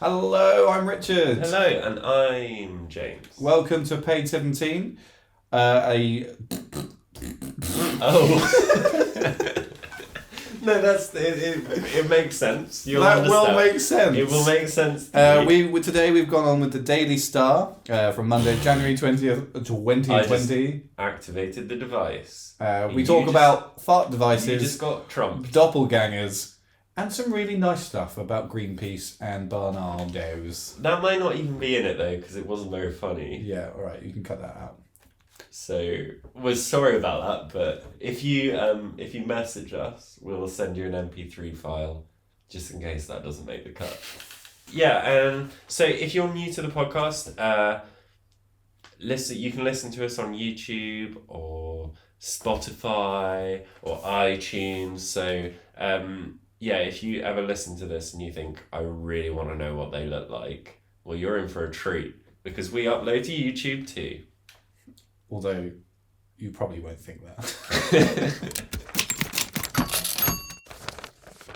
Hello, I'm Richard. Hello, and I'm James. Welcome to Page 17. No, that's it makes sense. You'll that understand. will make sense. It will make sense. Today we've gone on with the Daily Star from Monday, January 20th, 2020. I just activated the device. We talk about fart devices. You just got trumped. Doppelgangers. And some really nice stuff about Greenpeace and Barnardos. That might not even be in it though, because it wasn't very funny. Yeah, all right, you can cut that out. So we're sorry about that, but if you message us, we'll send you an MP3 file, just in case that doesn't make the cut. Yeah, so if you're new to the podcast, you can listen to us on YouTube or Spotify or iTunes. So yeah, if you ever listen to this and you think, I really want to know what they look like, well, you're in for a treat, because we upload to YouTube too. Although, you probably won't think that.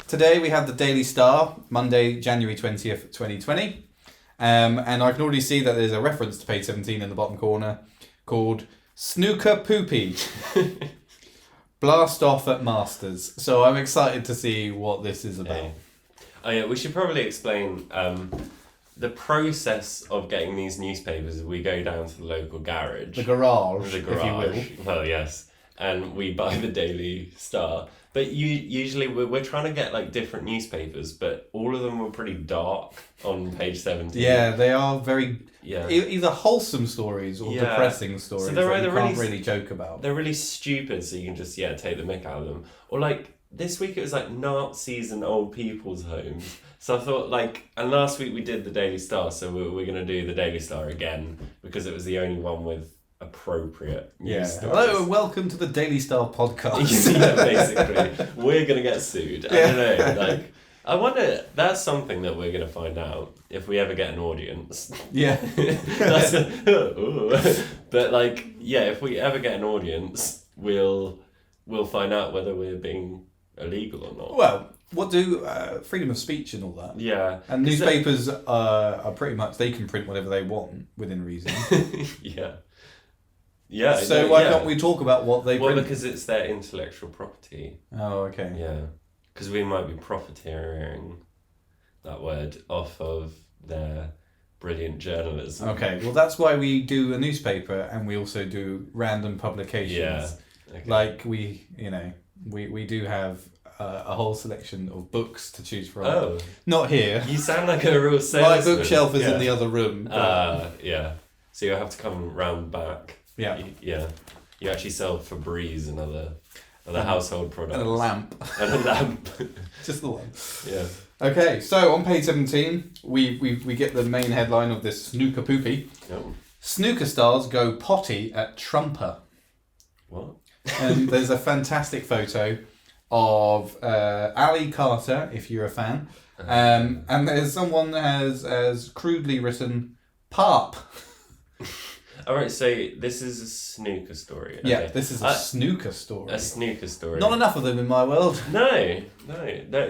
Today we have the Daily Star, Monday, January 20th, 2020. And I can already see that there's a reference to page 17 in the bottom corner called Snooker Poopy. Blast off at Masters. So I'm excited to see what this is about. Oh yeah, we should probably explain the process of getting these newspapers. We go down to the local garage. The garage, if you will. Well, yes. And we buy the Daily Star. But usually we're trying to get like different newspapers, but all of them were pretty dark on page 17. Yeah, they are very either wholesome stories or depressing stories so that you can't really joke about. They're really stupid, so you can just take the mick out of them. Or like this week it was like Nazis and old people's homes. So I thought and last week we did the Daily Star, so we're going to do the Daily Star again because it was the only one with appropriate news stories. Hello and welcome to the Daily Star podcast. Yeah, basically. We're going to get sued. I don't know. I wonder, that's something that we're going to find out if we ever get an audience. Yeah. But if we ever get an audience, we'll find out whether we're being illegal or not. Well, what do freedom of speech and all that? Yeah. And newspapers are pretty much, they can print whatever they want within reason. Yeah. Yeah. So why can't we talk about what they print? Well, because it's their intellectual property. Oh, okay. Yeah. Because we might be profiteering, that word, off of their brilliant journalism. Okay, well that's why we do a newspaper and we also do random publications. Yeah. Okay. We do have a whole selection of books to choose from. Oh. Not here. You sound like a real salesman. My bookshelf is in the other room. Yeah. So you'll have to come round back. Yeah. Yeah. You actually sell Febreze and other household products. And a lamp. And a lamp. Just the one. Yeah. Okay, so on page 17, we get the main headline of this Snooker Poopy. Oh. Snooker stars go potty at Trumper. What? And there's a fantastic photo of Ali Carter, if you're a fan. And there's someone that has crudely written PARP. Alright, so this is a snooker story. Okay. Yeah, this is a snooker story. A snooker story. Not enough of them in my world. No,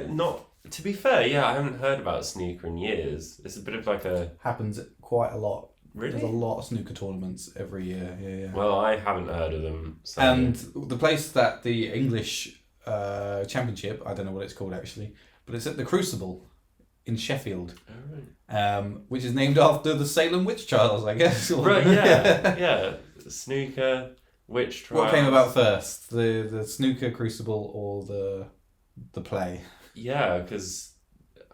not. To be fair, yeah, I haven't heard about snooker in years. It's a bit of Happens quite a lot. Really? There's a lot of snooker tournaments every year. Yeah. Well, I haven't heard of them. So. And the place that the English Championship, I don't know what it's called actually, but it's at the Crucible in Sheffield. Oh, right. Which is named after the Salem witch trials, I guess. Right, yeah. Snooker, witch trials. What came about first? The snooker crucible or the play? Yeah, because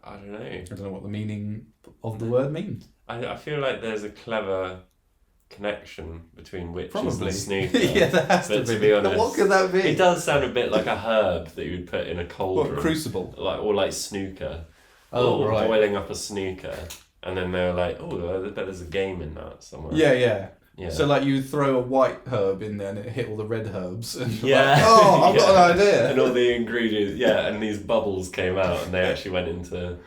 I don't know. I don't know what the meaning of the word means. I feel like there's a clever connection between witches Probably. and snooker. Yeah, there has to be. Honest, what could that be? It does sound a bit like a herb that you would put in a cauldron. What, crucible? Like snooker. Oh, right. Boiling up a snooker. And then they were like, oh, I bet there's a game in that somewhere. Yeah. So you throw a white herb in there and it hit all the red herbs. And I've got an idea. And all the ingredients, and these bubbles came out and they actually went into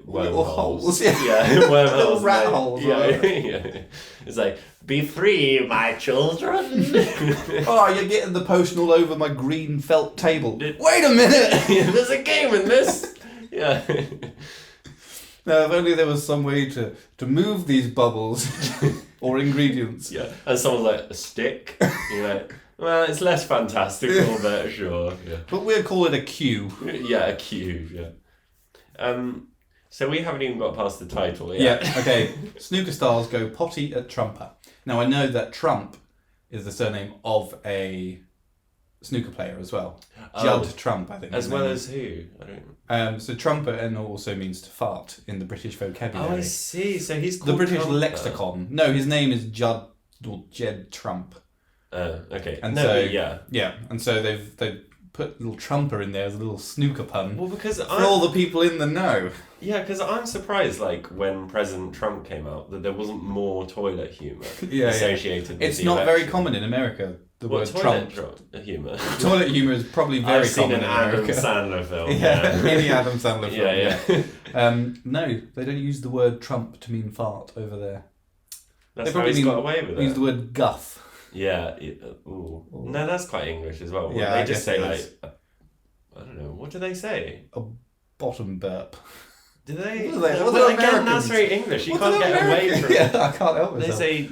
wormholes. Yeah, wormholes. Little rat holes. Yeah. It's like, be free, my children. You're getting the potion all over my green felt table. Wait a minute! There's a game in this. Yeah. No, if only there was some way to move these bubbles or ingredients. Yeah, and someone's like, a stick? You're like, well, it's less fantastical, but sure. Yeah. But we'll call it a cue. Yeah, a cube, yeah. So we haven't even got past the title yet. Yeah, okay. Snooker stars go potty at Trumper. Now, I know that Trump is the surname of a snooker player as well. Judd Trump, I think. As well as who? I don't. So trumper and also means to fart in the British vocabulary. Oh, I see. So he's called the British Trumper. lexicon. No, his name is Judd or Jed Trump. Okay. And no, so but yeah. Yeah, and so they've put little trumper in there as a little snooker pun. Well, because for all the people in the know. Yeah, because I'm surprised, like, when President Trump came out, that there wasn't more toilet humour associated with it's the not election. very common in America, the word toilet Trump. Humour? Toilet humour is probably very common in America. I've seen an Adam Sandler film. Yeah, any Adam Sandler film. Yeah. No, they don't use the word Trump to mean fart over there. That's how he's got away with it. They use the word guff. Yeah. Ooh. No, that's quite English as well. Yeah, they just say, like, I don't know, what do they say? A bottom burp. Do they? Well, again, that's very English. You can't get away from it. Yeah, I can't help myself. They say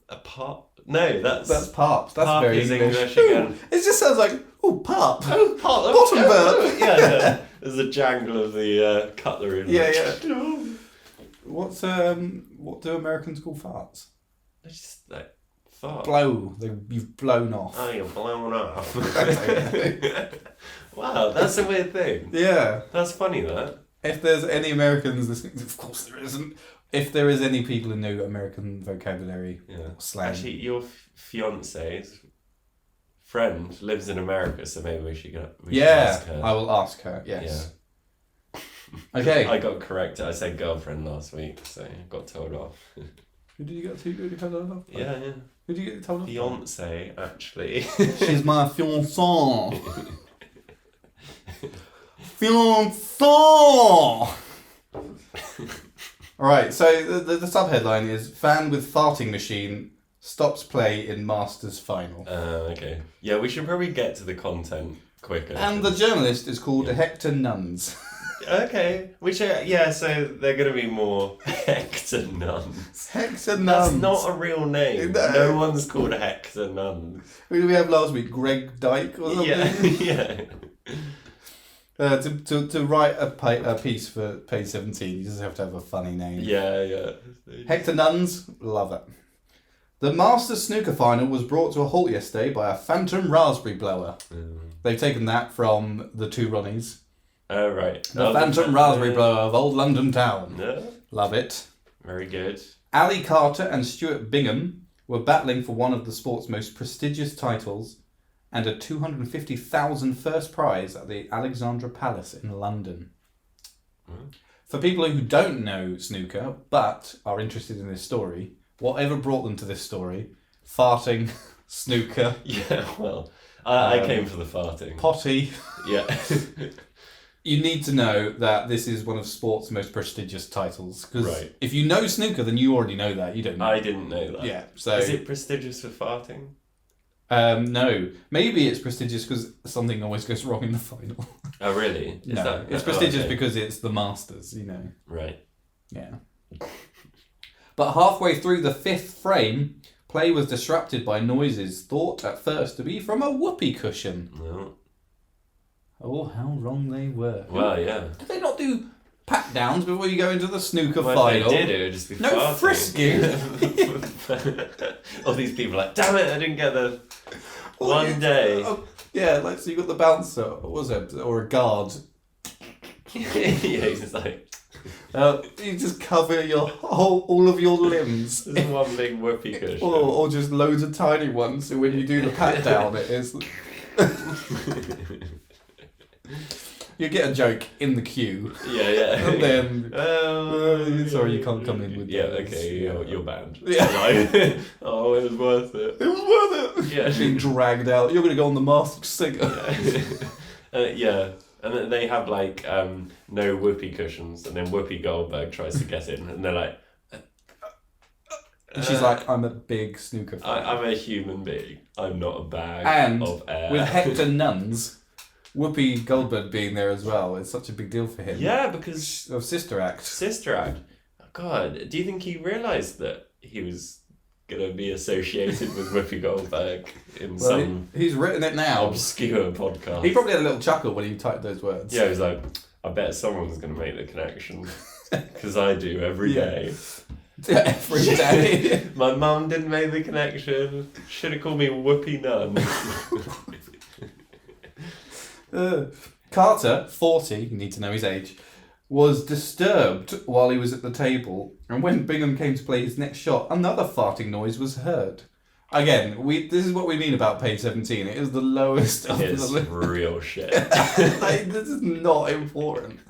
a pop. No, that's pop. That's pop very is English. again. It just sounds like pop. Oh, pop. Bottom burp. Yeah. There's a jangle of the cutlery. Yeah. What do Americans call farts? They just like fart. Blow. You've blown off. Oh, you're blown off. Wow, that's a weird thing. Yeah. That's funny, that. If there's any Americans listening, of course there isn't. If there is any people who know American vocabulary or slang. Actually, your fiance's friend lives in America, so maybe we should ask her. I will ask her, yes. Yeah. Okay. I got corrected. I said girlfriend last week, so I got told off. Who did you get told off? Yeah. Who did you get told off? Fiance, actually. She's my fiancée. Fiancée! Alright, so the sub-headline is Fan with farting machine stops play in Masters final. Okay. Yeah, we should probably get to the content quicker. And the journalist is called Hector Nuns. Okay. Which are, so they're going to be more Hector Nuns. Hector Nuns. That's not a real name. No one's called Hector Nuns. Who did we have last week? Greg Dyke or something? Yeah. To write a piece for page 17, you just have to have a funny name. Yeah. Hector Nuns, love it. The Masters snooker final was brought to a halt yesterday by a phantom raspberry blower. They've taken that from the two Ronnies. Oh, right. The phantom raspberry blower of old London town. Yeah. Love it. Very good. Ali Carter and Stuart Bingham were battling for one of the sport's most prestigious titles and a $250,000 first prize at the Alexandra Palace in London. For people who don't know snooker but are interested in this story, whatever brought them to this story, farting, snooker. Yeah, well, I came for the farting. Potty. Yeah. You need to know that this is one of sport's most prestigious titles. Because if you know snooker, then you already know that. You don't know. I didn't know that. Yeah. So is it prestigious for farting? No. Maybe it's prestigious because something always goes wrong in the final. Oh, really? It's prestigious because it's the Masters, you know. Right. Yeah. But halfway through the fifth frame, play was disrupted by noises thought at first to be from a whoopee cushion. No. Oh, how wrong they were. Well, yeah. Did they not do pat downs before you go into the snooker well, final? If they did, it would just be no farting. Frisking. All these people are like, damn it, I didn't get the one day. Yeah, like, so you got the bouncer, what was it? Or a guard. Yeah, he's just like... you just cover all of your limbs. There's one big whoopee cushion. Or just loads of tiny ones, so when you do the pat down, it is... You get a joke in the queue. Yeah. And then... sorry, you can't come in with yeah, those. okay, you're banned. Yeah. Like, oh, it was worth it. It was worth it! Yeah. Being dragged out. You're going to go on The Masked Singer. Yeah. And then they have, like, no whoopee cushions, and then Whoopi Goldberg tries to get in, and they're like... And she's like, I'm a big snooker fan. I'm a human being. I'm not a bag of air. With Hector Nuns, Whoopi Goldberg being there as well is such a big deal for him. Yeah, because of Sister Act. Sister Act. God, do you think he realised that he was going to be associated with Whoopi Goldberg in some he's written it now. Obscure podcast? He probably had a little chuckle when he typed those words. Yeah, he was like, I bet someone's going to make the connection. Because I do every day. Yeah, every day. My mum didn't make the connection. Should have called me Whoopi Nun. Carter, 40, you need to know his age, was disturbed while he was at the table, and when Bingham came to play his next shot, another farting noise was heard. Again, this is what we mean about page 17. It is the lowest of it's real shit. This is not important.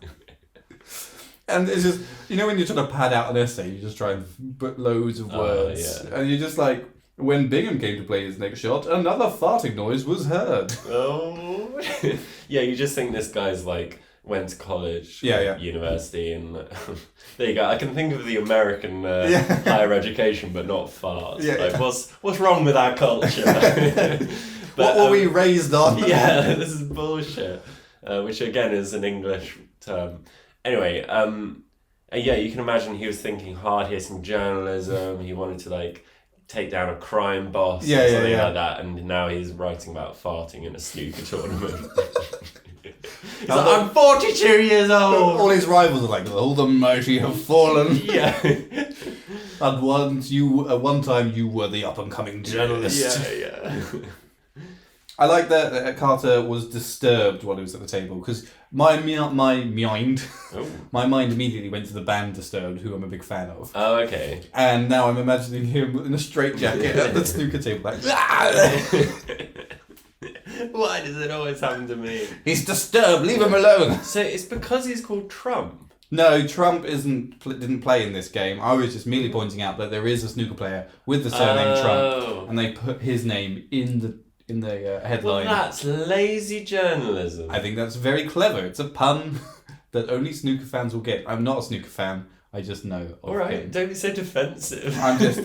And it's just, when you're trying to pad out an essay, you just try and put loads of words. Yeah. And you're just like, when Bingham came to play his next shot, another farting noise was heard. Oh. Yeah, you just think this guy's like, went to college, university, and there you go. I can think of the American higher education, but not farts. What's wrong with our culture? What were we raised on? Yeah, this is bullshit. Which again is an English term. Anyway, you can imagine he was thinking hard-hitting journalism. He wanted to take down a crime boss or something like that, and now he's writing about farting in a snooker tournament. He's like, I'm 42 years old. All his rivals are like, all the mighty have fallen. Yeah. And one time you were the up and coming journalist. Yeah. I like that Carter was disturbed while he was at the table, because my mind immediately went to the band Disturbed, who I'm a big fan of. Oh, okay. And now I'm imagining him in a straitjacket at the snooker table, like. Why does it always happen to me? He's disturbed. Leave him alone. So it's because he's called Trump. No, Trump didn't play in this game. I was just merely pointing out that there is a snooker player with the surname Trump, and they put his name in the headline. Well, that's lazy journalism. I think that's very clever. It's a pun that only snooker fans will get. I'm not a snooker fan. I just know. All right, don't be so defensive. I'm not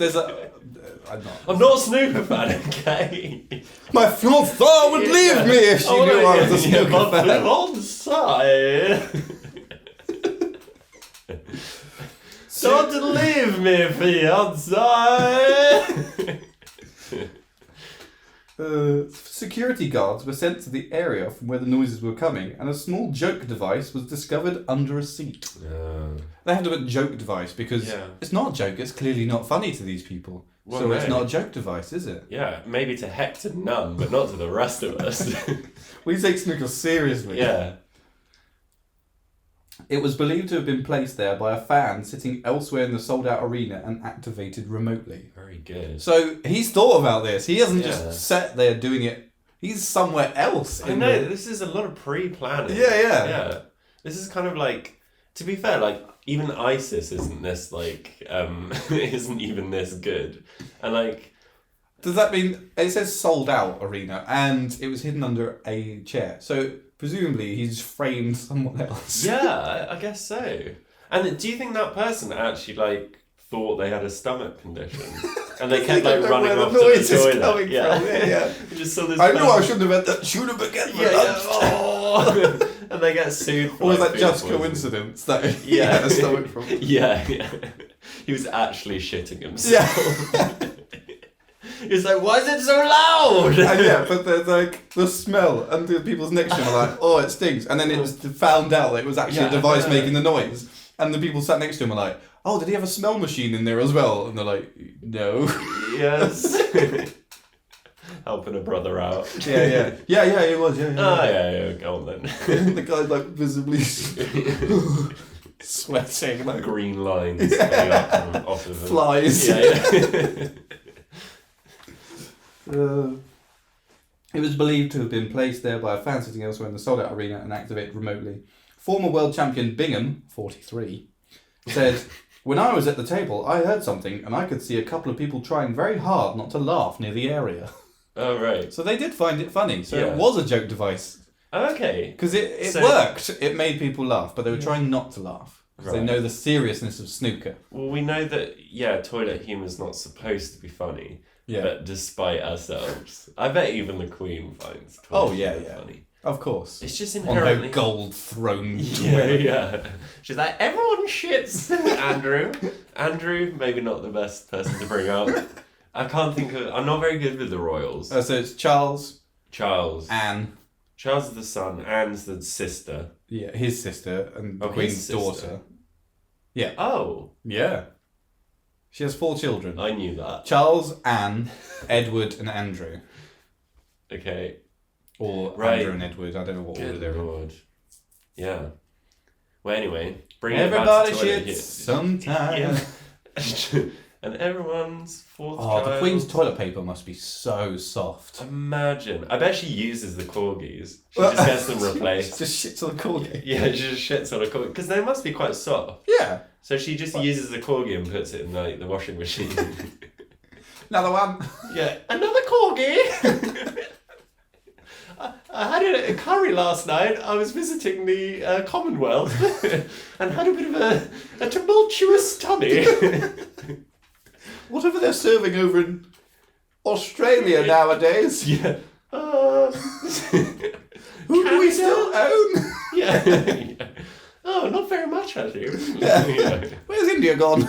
a snooker fan, okay? My fiancée would leave me if she knew I was a snooker fan. My fiancée. Don't leave me, fiancée. Security guards were sent to the area from where the noises were coming, and a small joke device was discovered under a seat. They had to put joke device because it's not a joke. It's clearly not funny to these people. Well, so it's not a joke device, is it? Yeah, maybe to Hector Nunn, but not to the rest of us. We take snooker seriously. Yeah. It was believed to have been placed there by a fan sitting elsewhere in the sold-out arena and activated remotely. Very good. So he's thought about this. He hasn't just sat there doing it. He's somewhere else. I know, this is a lot of pre-planning. Yeah. This is kind of like, to be fair, even ISIS isn't this, isn't even this good. And, does that mean, it says sold out arena, and it was hidden under a chair. So, presumably, he's framed someone else. Yeah, I guess so. And do you think that person actually, thought they had a stomach condition? And they kept, running off to the toilet. Yeah. You just saw this I knew I shouldn't have had that tuna baguette for lunch. Oh. And they get sued for Or was that just coincidence that he had a stomach problem? Yeah. He was actually shitting himself. Yeah. He's like, why is it so loud? And but there's the smell, and the people's next to him are like, oh, it stinks. And then it was found out that it was actually a device making the noise. And the people sat next to him are like, oh, did he have a smell machine in there as well? And they're like, no. Yes. Helping a brother out. Yeah, he was, yeah. Oh, yeah, go on then. The guy's visibly sweating. Green lines coming up off of him. Flies. Yeah. It was believed to have been placed there by a fan sitting elsewhere in the sold-out arena and activated remotely. Former world champion Bingham, 43, said, when I was at the table, I heard something and I could see a couple of people trying very hard not to laugh near the area. Oh, right. So they did find it funny. So it was a joke device. Okay. Because it worked. It made people laugh, but they were trying not to laugh. Because they know the seriousness of snooker. Well, we know that, toilet humour's not supposed to be funny. Yeah. But despite ourselves, I bet even the Queen finds toilet humor funny. Of course. It's just On inherently... her gold throne. Yeah. She's like, everyone shits Andrew. Andrew, maybe not the best person to bring up. I can't think of... I'm not very good with the royals. So it's Charles. Anne. Charles is the son, Anne's the sister. Yeah, his sister and the Queen's daughter. Yeah. Oh. Yeah. She has 4 children. I knew that. Charles, Anne, Edward and Andrew. Okay. Or Andrew and Edward. I don't know what order they're in. Yeah. Well, anyway. Everybody shits sometimes. Yeah. And everyone's fourth child. The Queen's toilet paper must be so soft. Imagine. I bet she uses the corgis. She just gets them replaced. She just shits on the corgi. Yeah, she just shits on a corgi. Because they must be quite soft. Yeah. So she just uses the corgi and puts it in the washing machine. Another one. Yeah. Another corgi! I had a curry last night. I was visiting the Commonwealth and had a bit of a tumultuous tummy. Whatever they're serving over in Australia nowadays. Yeah. Who do we still own? Yeah. Oh, not very much, actually. Yeah. Where's India gone?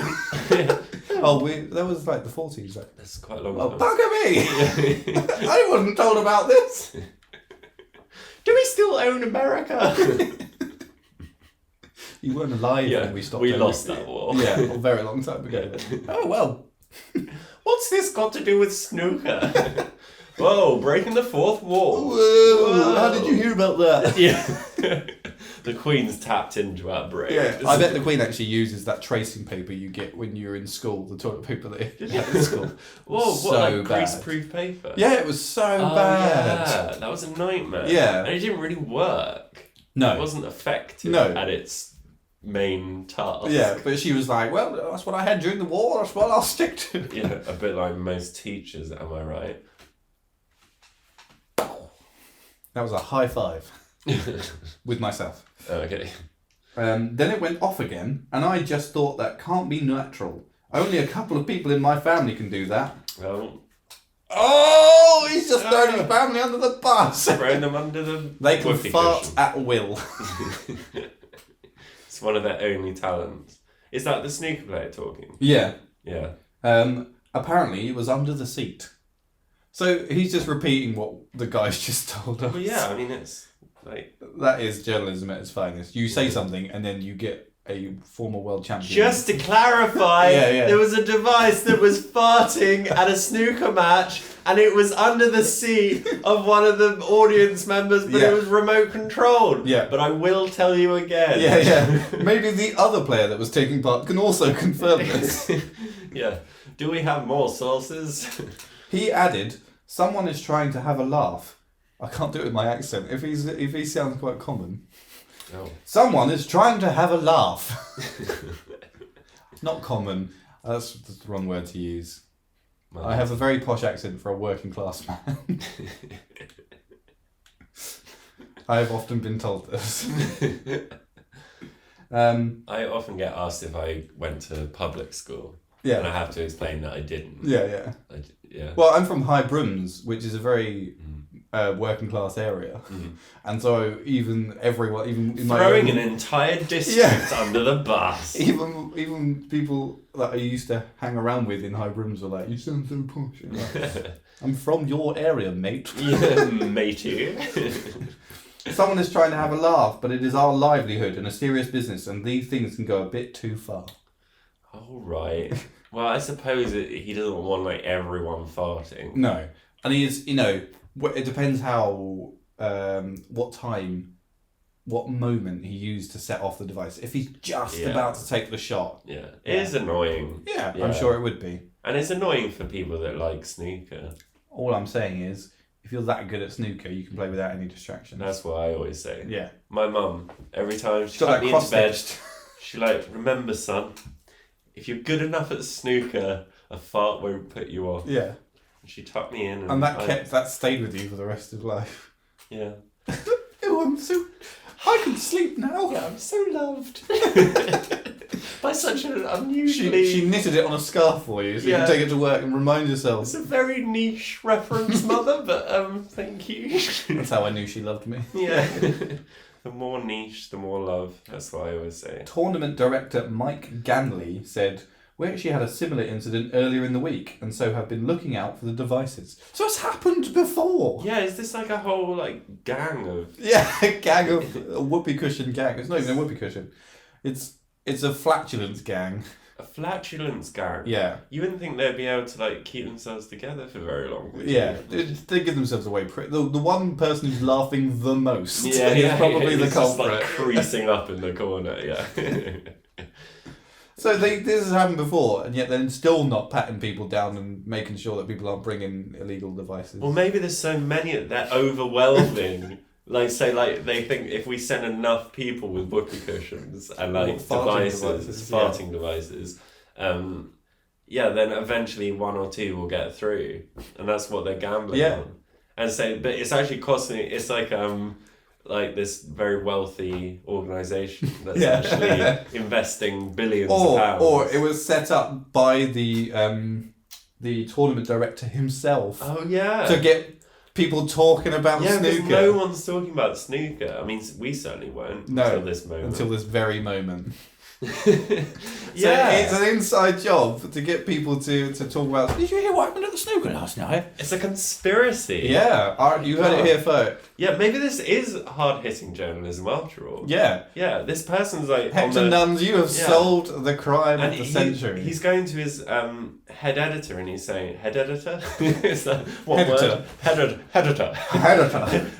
Yeah. That was like the 40s. Right? That's quite a long Oh, time. bugger me! I wasn't told about this. Do we still own America? You weren't alive when we stopped. We lost that war. Yeah, a very long time ago. Oh, well. What's this got to do with snooker? Whoa, breaking the fourth wall. Whoa. How did you hear about that? Yeah. The Queen's tapped into our brain. Yeah, I bet the Queen actually uses that tracing paper you get when you're in school, the toilet paper that you get in school. Whoa, so what, like bad. greaseproof paper? Yeah, it was so bad. Yeah, that was a nightmare. Yeah. And it didn't really work. No. It wasn't effective No. at its main task. Yeah, but she was like, well, that's what I had during the war, that's what I'll stick to. Yeah, a bit like most teachers, am I right? That was a high five with myself. Okay. Then it went off again, and I just thought that can't be natural. Only a couple of people in my family can do that. Well, Oh, he's just thrown his family under the bus. thrown them under the They can whoopee fart cushion. at will. It's one of their only talents. Is that the snooker player talking? Yeah. Yeah. Apparently, it was under the seat. So he's just repeating what the guy's just told us. Well, yeah, I mean, it's like... That is journalism at its finest. You say something and then you get a former world champion. Just to clarify, Yeah. there was a device that was farting at a snooker match and it was under the seat of one of the audience members, but Yeah. it was remote controlled. Yeah. But I will tell you again. Yeah. Maybe the other player that was taking part can also confirm this. Yeah. Do we have more sources? He added, someone is trying to have a laugh. I can't do it with my accent. If he sounds quite common. Oh. Someone is trying to have a laugh. Not common. That's the wrong word to use. Well, I have a very posh accent for a working class man. I have often been told this. I often get asked if I went to public school. Yeah. And I have to explain that I didn't. Yeah. Yeah. Well, I'm from High Brooms, which is a very working class area, and so even in my throwing own, an entire district under the bus. even people that I used to hang around with in High Brooms were like, "You sound so posh." I'm like, I'm from your area, mate. Yeah, matey. Someone is trying to have a laugh, but it is our livelihood and a serious business, and these things can go a bit too far. All right. Well, I suppose he doesn't want like everyone farting. No, and he is. It depends how, what moment he used to set off the device. If he's just about to take the shot. Yeah, it is annoying. Yeah, I'm sure it would be. And it's annoying for people that like snooker. All I'm saying is, if you're that good at snooker, you can play without any distractions. That's what I always say. Yeah. My mum, every time she Got put that me into bed, cross-stitched. she like, remember son, if you're good enough at snooker, a fart won't put you off. Yeah. She tucked me in. And that stayed with you for the rest of life. Yeah. Oh, I can sleep now. Yeah, I'm so loved. By That's such an unusually... She knitted it on a scarf for you, so you can take it to work and remind yourself. It's a very niche reference, Mother, but thank you. That's how I knew she loved me. Yeah. The more niche, the more love. That's what I always say. Tournament director Mike Ganley said, "We actually had a similar incident earlier in the week, and so have been looking out for the devices." So it's happened before. Yeah, is this like a whole gang of... Yeah, a gang of a whoopee cushion gang. It's not even a whoopee cushion. It's a flatulence gang. A flatulence gang? Yeah. You wouldn't think they'd be able to keep themselves together for very long, would you? Yeah, they give themselves away. The one person who's laughing the most is probably the He's culprit. just creasing up in the corner, yeah. So this has happened before, and yet they're still not patting people down and making sure that people aren't bringing illegal devices. Well, maybe there's so many that overwhelming. They think if we send enough people with whoopee cushions and farting devices, then eventually one or two will get through, and that's what they're gambling on. And so, but it's actually costing. It's like this very wealthy organisation that's actually investing billions of pounds. Or it was set up by the tournament director himself. Oh yeah. To get people talking about snooker. Yeah, because no one's talking about snooker. I mean, we certainly weren't until this moment. Until this very moment. Yeah, so it's an inside job to get people to talk about. Did you hear what happened at the snooker last night? It's a conspiracy. Yeah, you heard it here first. Yeah, maybe this is hard-hitting journalism after all. Yeah. Yeah, this person's Hector Nuns, you have solved the crime of the century. He's going to his head editor and he's saying, head editor? Is that what Editor. word? Editor. Editor.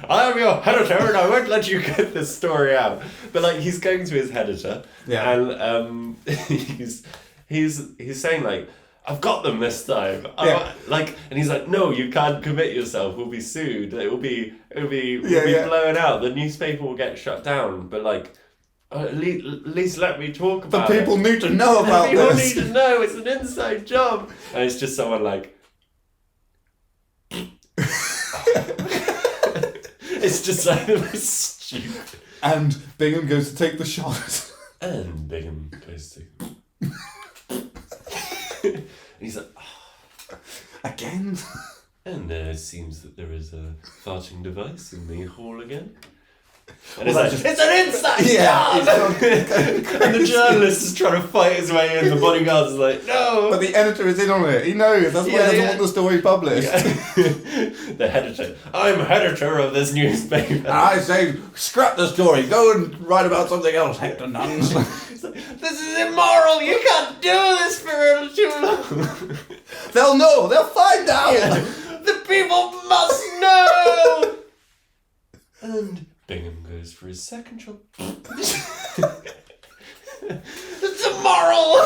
I am your editor and I won't let you get this story out. But he's going to his editor, and he's saying I've got them this time. And he's like, no, you can't commit yourself. We'll be sued. We'll be blown out. The newspaper will get shut down. But at least let me talk about it. The people need to know about people this. People need to know. It's an inside job. And it's just someone it's just stupid. And Bingham goes to take the shot. And Bingham goes to... And he's like, again? And it seems that there is a farting device in the hall again. And it's an inside job! And the journalist is trying to fight his way in. The bodyguard's like, no! But the editor is in on it. He knows. That's why he doesn't want the story published. Yeah. The editor. I'm editor of this newspaper. I say, scrap the story. Go and write about something else, Hector Nuns. This is immoral. You can't do this for too long. They'll know. They'll find out. Yeah. The people must know. And Bingham goes for his second shot. It's immoral.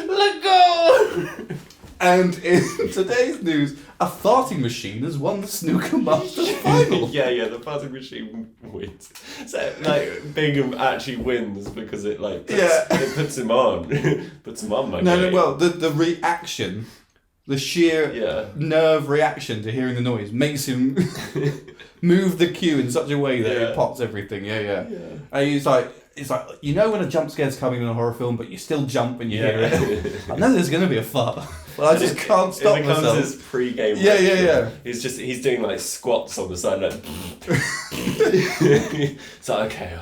Let go. And in today's news, a farting machine has won the Snooker Masters final. Yeah, the farting machine wins. So Bingham actually wins because it it puts him on. Puts him on my game. Well, the reaction, the sheer nerve reaction to hearing the noise makes him move the cue in such a way that it pops everything. Yeah. And he's like, when a jump scare's coming in a horror film, but you still jump when you hear it. I know there's going to be a fart, but I just can't stop myself. It becomes his pre-game. Yeah. He's doing squats on the side. It's okay.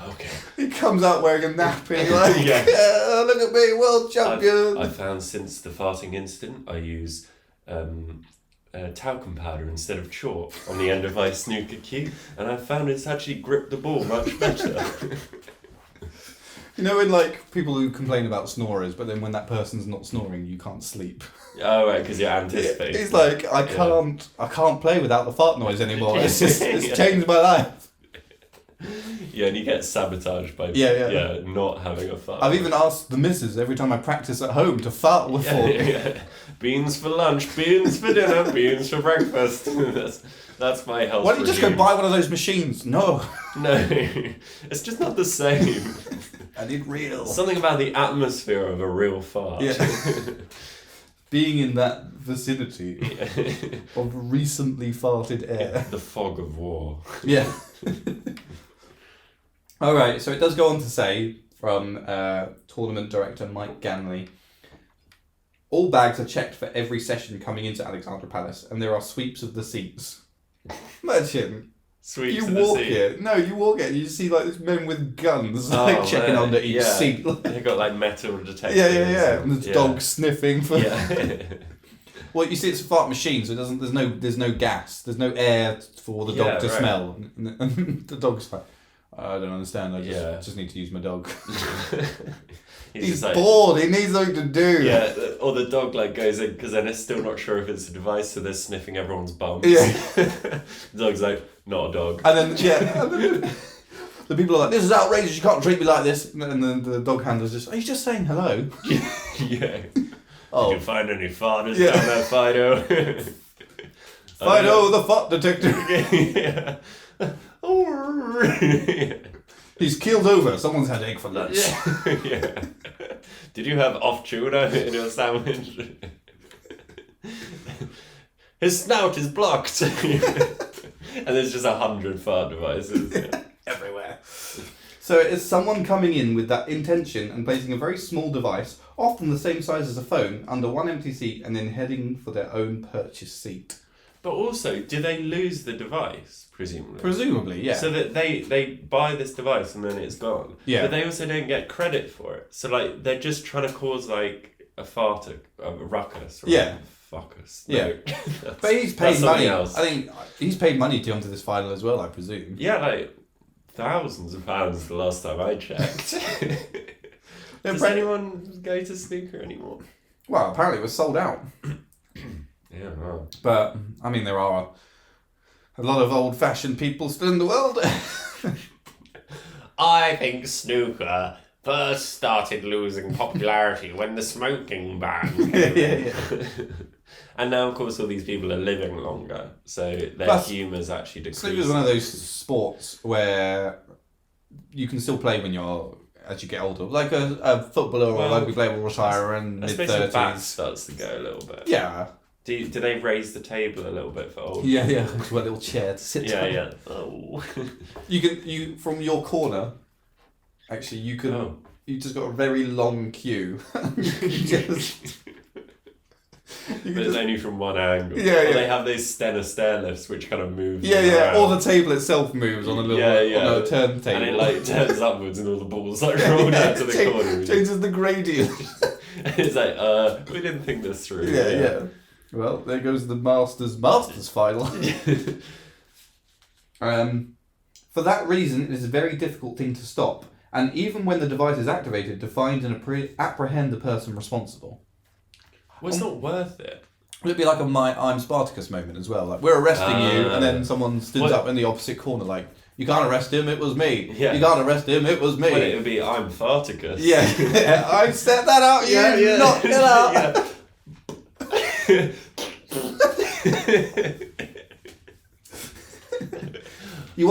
He comes out wearing a nappy, look at me, world champion. I found since the farting incident, I use talcum powder instead of chalk on the end of my snooker cue, and I found it's actually gripped the ball much better. You know, when people who complain about snorers, but then when that person's not snoring, you can't sleep. Oh right, because you're anticipating. He's like, I can't play without the fart noise anymore. It's changed my life. Yeah, and you get sabotaged by not having a fart. I've even asked the missus every time I practice at home to fart before. Beans for lunch, beans for dinner, beans for breakfast. That's my health. Why don't you just go buy one of those machines? No, it's just not the same. I need real. Something about the atmosphere of a real fart. Yeah. Being in that vicinity of recently farted air. The fog of war. Yeah. All right, so it does go on to say from tournament director Mike Ganley. All bags are checked for every session coming into Alexandra Palace, and there are sweeps of the seats. Imagine. Sweeps You of the walk seat. it. No, you walk it and you see like these men with guns Oh, like checking man. under each Yeah. seat. They've got like metal detectors. Yeah. And there's Yeah. dogs sniffing for. Yeah. Well, you see, it's a fart machine, so it doesn't. There's no gas. There's no air for the dog to right. smell. And the dog's like, I don't understand. I just need to use my dog. He's just like, bored. He needs something to do. yeah, or the dog like goes in because then it's still not sure if it's a device, so they're sniffing everyone's bums. Yeah. The dog's like, not a dog. And then the people are like, "This is outrageous. You can't treat me like this." And then the dog handler's just, "Are you just saying hello?" Yeah. Oh. You can find any farters Yeah. down there, Fido. Fido, the fart detector. Yeah. He's keeled over. Someone's had egg for lunch. Yeah. Did you have off tuna in your sandwich? His snout is blocked. And there's just 100 fart devices. Yeah. Everywhere. So it's someone coming in with that intention and placing a very small device, often the same size as a phone, under one empty seat and then heading for their own purchased seat. But also, do they lose the device, presumably? Presumably, yeah. So that they buy this device and then it's gone. Yeah. But they also don't get credit for it. So like they're just trying to cause like a ruckus. Or Yeah. Fuck us. Yeah. No. But he's That's paid money. something else. I think he's paid money to come to this final as well, I presume. Yeah, like thousands of pounds the last time I checked. Does anyone go to snooker anymore? Well, apparently it was sold out. Yeah, wow. But, I mean, there are a lot of old-fashioned people still in the world. I think snooker first started losing popularity when the smoking ban came in. And now, of course, all these people are living longer, so their humour's actually decreasing. Snooker is one of those sports where you can still play as you get older. Like a footballer or a rugby player will retire in I suppose mid-30s. the bat starts to go a little bit. Yeah. Do they raise the table a little bit for old? Yeah. To a little chair to sit down. Yeah. Oh. You from your corner. Actually, you can. Oh. You just got a very long queue. But it's only from one angle. Yeah. Or they have those Stena stair lifts which kind of move. Yeah. Or the table itself moves on a little on a turntable. And it like turns upwards and all the balls like roll down to the corner. Changes the gradient. It's like, we didn't think this through. Yeah. Well, there goes the Masters final. For that reason, it is a very difficult thing to stop, and even when the device is activated, to find and apprehend the person responsible. Well, it's not worth it. It'd be like a I'm Spartacus moment as well. Like, we're arresting you, and then someone stands up in the opposite corner like, you can't arrest him, it was me. Yeah. You can't arrest him, it was me. Well, it would be I'm Farticus. Yeah. I set that out, you knocked it out.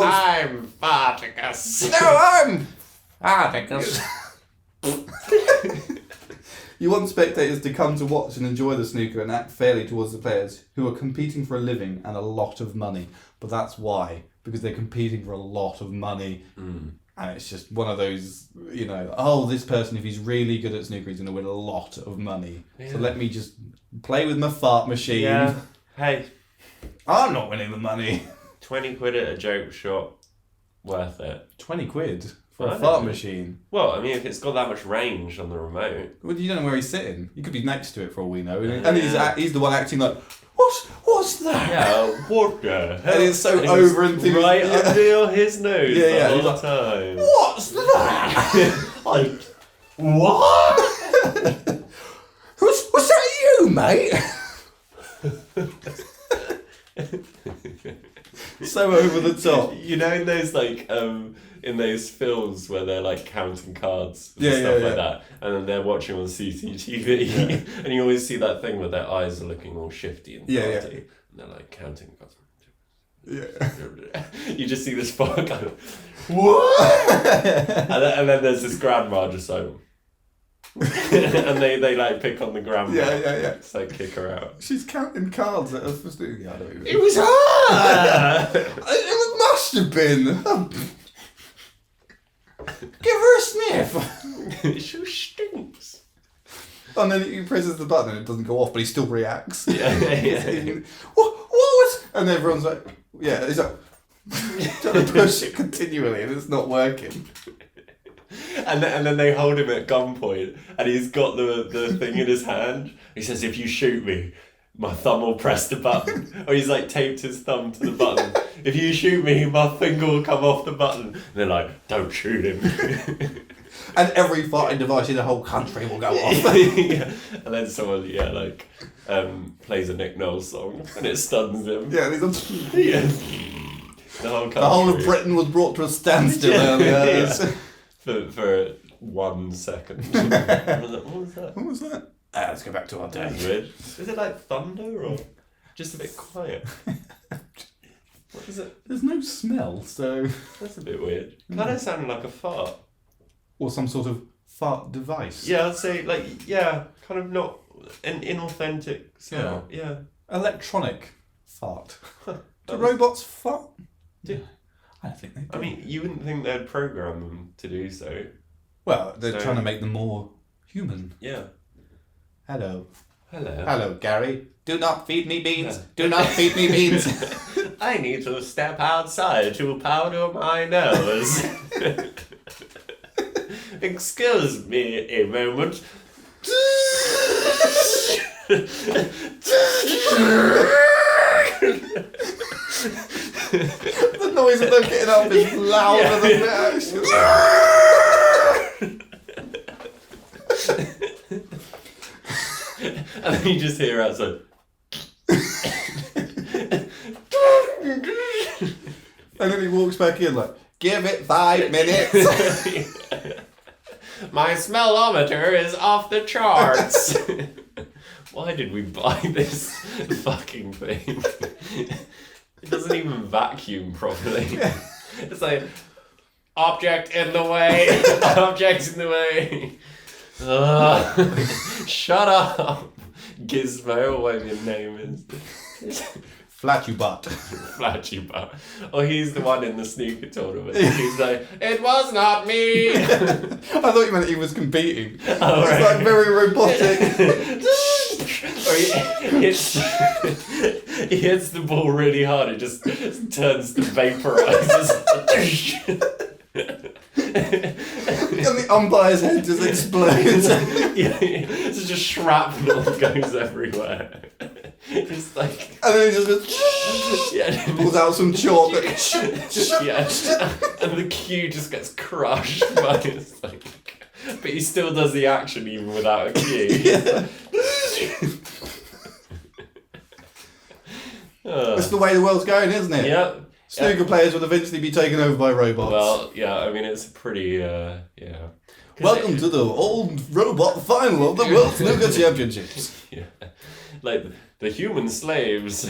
I'm Farticus. No, I'm Farticus. You want spectators to come to watch and enjoy the snooker and act fairly towards the players who are competing for a living and a lot of money. But that's why. Because they're competing for a lot of money. Mm. And it's just one of those, this person, if he's really good at snooker, he's going to win a lot of money. Yeah. So let me just play with my fart machine. Yeah. Hey. I'm not winning the money. 20 quid at a joke shop. Worth it. 20 quid? For a fart machine. Well, I mean, if it's got that much range on the remote. Well, you don't know where he's sitting. You could be next to it for all we know. And he's the one acting like, what's that? Yeah, what the hell? And it's so over enthusiastic. Right under his nose the whole like, time. What's that? Like, what? Was that you, mate? So over the top. You know, in those in those films where they're like counting cards and stuff like that, and then they're watching on CCTV, and you always see that thing where their eyes are looking all shifty and party, and they're like counting cards. Yeah. You just see this fuck going, what? and then there's this grandma just like, and they like pick on the grandma. Yeah. Just like kick her out. She's counting cards at us for studio. It was her. It must have been. Give her a sniff. She stinks. And then he presses the button and it doesn't go off, but he still reacts. Yeah. What was? And everyone's like, yeah, he's like, trying to push it continually and it's not working. And then they hold him at gunpoint, and he's got the thing in his hand. He says, "If you shoot me, my thumb will press the button." Or he's like taped his thumb to the button. "If you shoot me, my finger will come off the button." And they're like, "Don't shoot him." And every fighting device in the whole country will go off. Yeah. And then someone, plays a Nick Knowles song, and it stuns him. Yeah, Yeah. The whole country. The whole of Britain was brought to a standstill earlier. Yeah. For 1 second. I was like, what was that? What was that? Let's go back to our day. Weird. Is it like thunder or just a bit quiet? What is it? There's no smell, so... That's a bit weird. Kind of sounded like a fart. Or some sort of fart device. Yeah, I'd say kind of not an inauthentic smell. Yeah. Electronic fart. Do robots fart? Yeah. I don't think they do. I mean, you wouldn't think they'd program them to do so. Well, they're trying to make them more human. Yeah. Hello. Hello, Gary. Do not feed me beans. Do not feed me beans. I need to step outside to powder my nose. Excuse me a moment. The noise of them getting up is louder than the action. And then you just hear outside. And then he walks back in like, give it 5 minutes. My smellometer is off the charts. Why did we buy this fucking thing? It doesn't even vacuum properly. It's like, object in the way, object in the way. Shut up. Gizmo, whatever your name is. Flatubutt. Flatubutt. Oh, he's the one in the snooker tournament. He's like, it was not me. I thought you meant he was competing. Oh, it's right. like very robotic. Or he hits the ball really hard, it just turns to vaporizes. And the umpire's head just explodes. It's just shrapnel goes everywhere. Just like... And then he just goes... pulls out some chalk. Yeah. And the cue just gets crushed by his like... But he still does the action even without a cue. Yeah. That's the way the world's going, isn't it? Yep. Snooker players will eventually be taken over by robots. Well, yeah, I mean, it's pretty, yeah. Welcome to the old robot final of the World Snooker Championships. Yeah. Like, the human slaves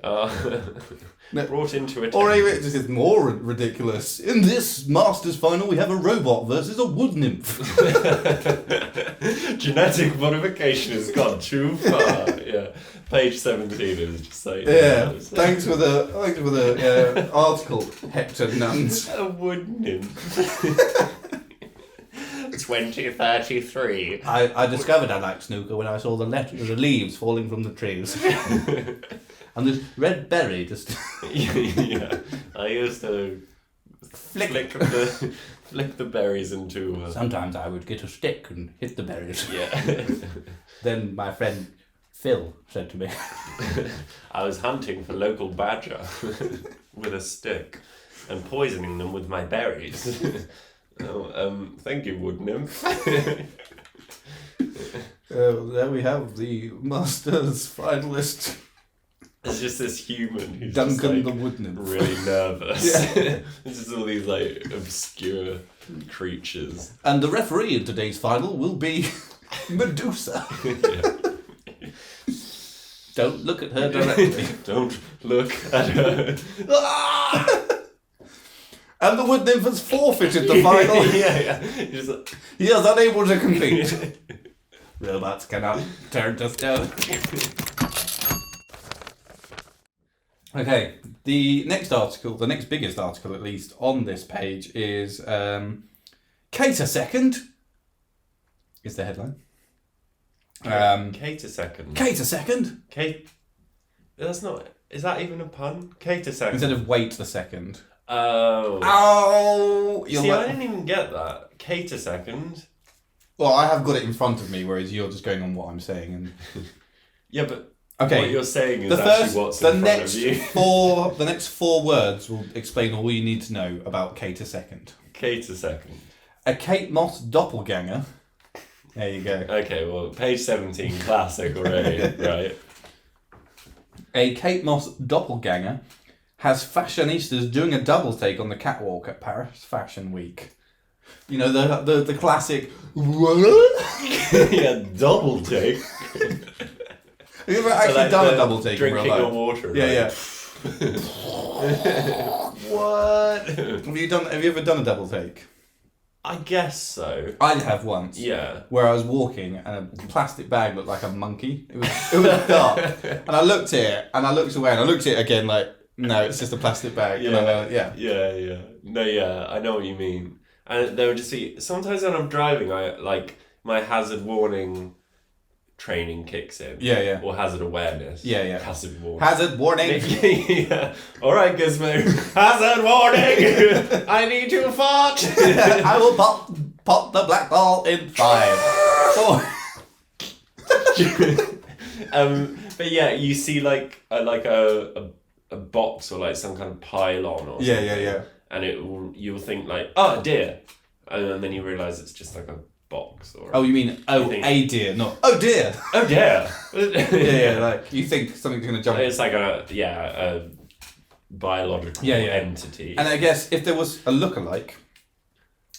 brought into it. Or even, this is more ridiculous. In this Masters final, we have a robot versus a wood nymph. Genetic modification has gone too far. Yeah. Page 17 is just like... Yeah, thanks for the article, Hector Nuns. A wood nymph. 2033. I discovered I liked snooker when I saw the leaves falling from the trees. And this red berry just... Yeah, I used to flick the berries into... Sometimes I would get a stick and hit the berries. Yeah. Then my friend Phil said to me... I was hunting for local badger with a stick and poisoning them with my berries. Thank you, wood nymph. There we have the Masters finalist. It's just this human who's Duncan just, like, the wood nymph. really nervous. Yeah. It's just all these like obscure creatures. And the referee in today's final will be Medusa. Yeah. Don't look at her directly. Don't look at her. And the wood nymph has forfeited the final. Yeah. Just like... He is unable to compete. Robots cannot turn to stone. Okay, the next article, the next biggest article at least on this page is Kate a second is the headline. Kate a second. Kate a second. Kate. That's not. Is that even a pun? Kate a second. Instead of wait the second. Oh. Oh. See, I didn't even get that. Kate a second. Well, I have got it in front of me, whereas you're just going on what I'm saying. And yeah, but okay, what you're saying is actually what's in front of you. The next 4 words will explain all you need to know about Kate a second. Kate a second. A Kate Moss doppelganger. There you go. Okay, well, page 17, classic already, right? A Kate Moss doppelganger has fashionistas doing a double take on the catwalk at Paris Fashion Week. You know, the classic... yeah, double take. Have you ever actually done a double take in real life? Drinking your water. Yeah, right? yeah. What? Have you ever done a double take? I guess so. I have once. Yeah. Where I was walking and a plastic bag looked like a monkey. It was dark. And I looked at it and I looked away and I looked at it again like, no, it's just a plastic bag. Yeah. And Yeah. No, yeah, I know what you mean. And there would just be sometimes when I'm driving, I like my hazard warning training kicks in. Yeah. Or hazard awareness. Yeah. Hazard warning. Hazard warning. yeah. All right, Gizmo. Hazard warning. I need to fart. I will pop the black ball in 5, 4. But yeah, you see like a box or like some kind of pylon or something. Yeah. And you'll think like, oh dear, and then you realise it's just like a box or. Oh, you mean a deer, not oh dear. Oh dear. yeah, like you think something's gonna jump. It's like a biological entity. And I guess if there was a lookalike,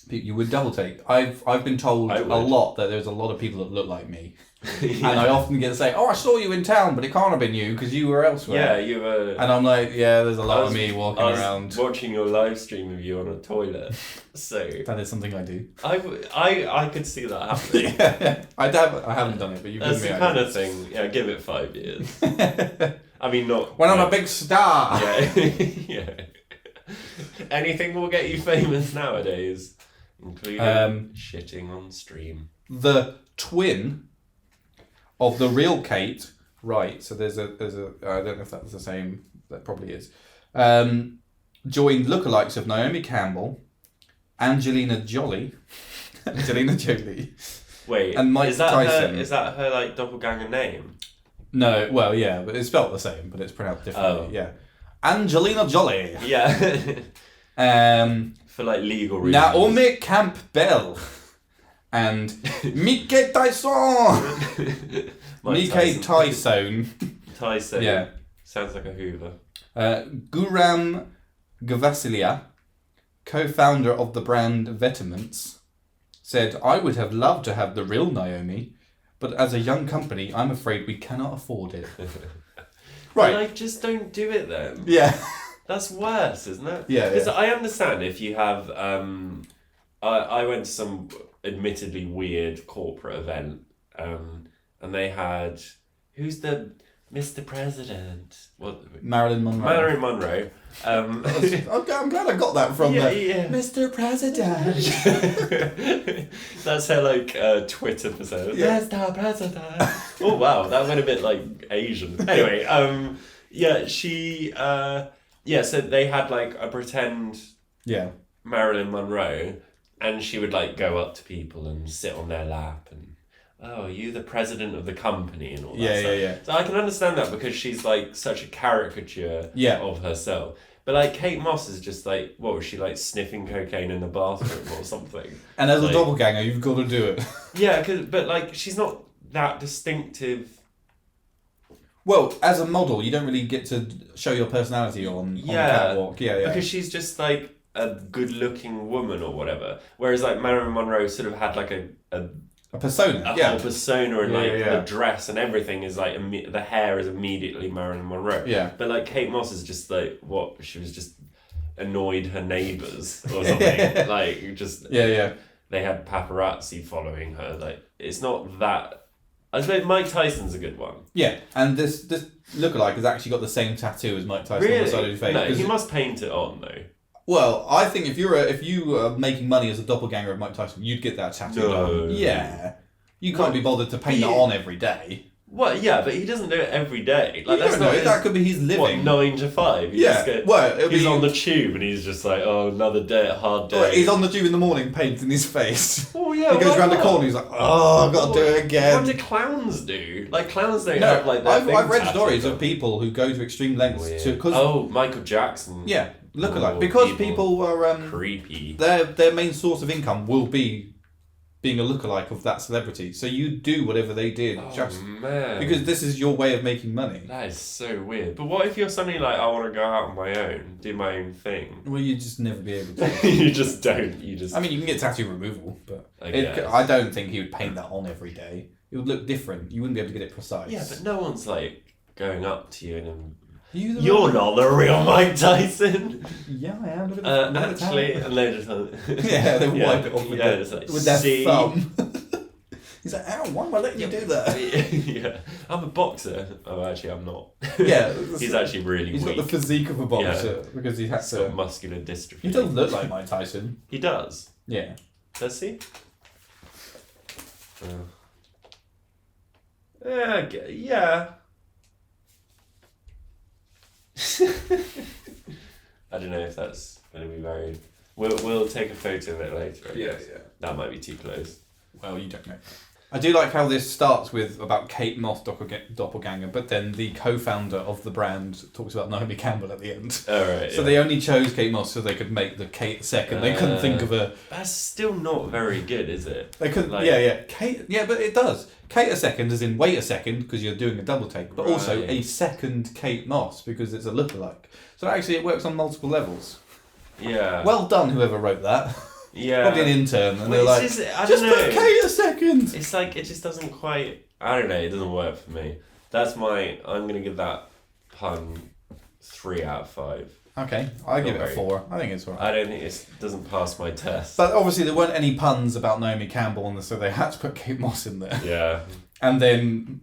you would double take. I've been told a lot that there's a lot of people that look like me. And I often get to say, oh, I saw you in town, but it can't have been you because you were elsewhere. Yeah, you were. And I'm like, yeah, there's a lot of me walking around. Watching your live stream of you on a toilet. So that is something I do. I could see that happening. yeah. I haven't done it, but you've given me the kind of thing. Yeah, give it 5 years. I mean, not when I'm a big star. Yeah, yeah. Anything will get you famous nowadays, including shitting on stream. The twin of the real Kate, right? So there's a I don't know if that's the same. That probably is. Joined lookalikes of Naomi Campbell, Angelina Jolie, Wait, and Mike Tyson. Is that her like doppelganger name? No, well, yeah, but it's spelled the same, but it's pronounced differently. Oh. Yeah, Angelina Jolie. Yeah. For like legal reasons. Naomi Campbell. And Mike Tyson. Mike Tyson. Tyson. Yeah. Sounds like a Hoover. Guram Gavassilia, co-founder of the brand Vetements, said, I would have loved to have the real Naomi, but as a young company, I'm afraid we cannot afford it. Right. Like, just don't do it then. Yeah. That's worse, isn't it? Yeah. Because I understand if you have... I went to some admittedly weird corporate event, and they had... Who's the... Mr. President? What? Marilyn Monroe. Marilyn Monroe. I'm glad I got that from yeah. Mr. President. That's her like Twitter persona. Yeah. Mr. President. Oh wow, that went a bit like Asian. Anyway, she so they had like a pretend Marilyn Monroe, and she would like go up to people and sit on their lap and. Oh, are you the president of the company and all that stuff? Yeah. So I can understand that because she's like such a caricature of herself. But like Kate Moss is just like, what was she like sniffing cocaine in the bathroom or something? And as like, a doppelganger, you've got to do it. Yeah, but like she's not that distinctive. Well, as a model, you don't really get to show your personality on the catwalk. Yeah. Because she's just like a good-looking woman or whatever. Whereas like Marilyn Monroe sort of had like a persona, whole persona, and the dress and everything is like the hair is immediately Marilyn Monroe. Yeah. But like Kate Moss is just like what she was just annoyed her neighbours or something. Like just they had paparazzi following her. Like it's not that. I suppose Mike Tyson's a good one. Yeah, and this lookalike has actually got the same tattoo as Mike Tyson on the side of his face. No, he must paint it on though. Well, I think if you are making money as a doppelganger of Mike Tyson, you'd get that tattooed No. on. Yeah. You can't be bothered to paint that on every day. Well, yeah, but he doesn't do it every day. You That's don't not know. his, That could be his living. 9 to 5. He's on the tube and he's just like, oh, another day, hard day. Well, he's on the tube in the morning painting his face. Oh yeah. He goes around the corner. He's like, oh, I've got to do it again. What do clowns do? Like clowns don't No, have like their I've read tattooed stories on. of people who go to extreme lengths Weird. to because Michael Jackson. yeah, look alike Oh, because people are creepy. their main source of income will be being a lookalike of that celebrity. So you do whatever they did just Man. because this is your way of making money. That is so weird. But what if you're suddenly like, I want to go out on my own, do my own thing? Well, you just never be able to. You just don't. You just. I mean, you can get tattoo removal, but guess. I don't think he would paint that on every day. It would look different. You wouldn't be able to get it precise. Yeah, but no one's like going up to you and. You're You're not the real Mike Tyson. Yeah, I am. Look at the Actually, and they just yeah, they wipe it off with, it's like, with their see? thumb. He's like, ow, why am I letting you do that? Yeah, I'm a boxer. Oh, actually, I'm not. Yeah. He's actually really He's weak. got the physique of a boxer because he has He's got to. muscular dystrophy. He does look like Mike Tyson. He does. Yeah. Does he? Yeah. Yeah. I don't know if that's going to be very. We'll take a photo of it later. I guess. Yeah. That might be too close. Well, you don't know. I do like how this starts with about Kate Moss doppelganger, but then the co-founder of the brand talks about Naomi Campbell at the end. Oh, right. So they only chose Kate Moss so they could make the Kate second. They couldn't think of a. That's still not very good, is it? They couldn't. Like- Yeah. Kate. Yeah, but it does. Kate a second, as in wait a second because you're doing a double take, but also Right. a second Kate Moss because it's a lookalike. So actually, it works on multiple levels. Yeah. Well done, whoever wrote that. yeah. Probably an intern, and Well, they're like, it's just, I just don't know. put Kate a second. It's like, it just doesn't quite. I don't know. It doesn't work for me. That's my. I'm gonna give that pun 3 out of 5. Okay, I give it a very- 4. I think it's alright. I don't think it doesn't pass my test. But obviously, there weren't any puns about Naomi Campbell, and so they had to put Kate Moss in there. Yeah. And then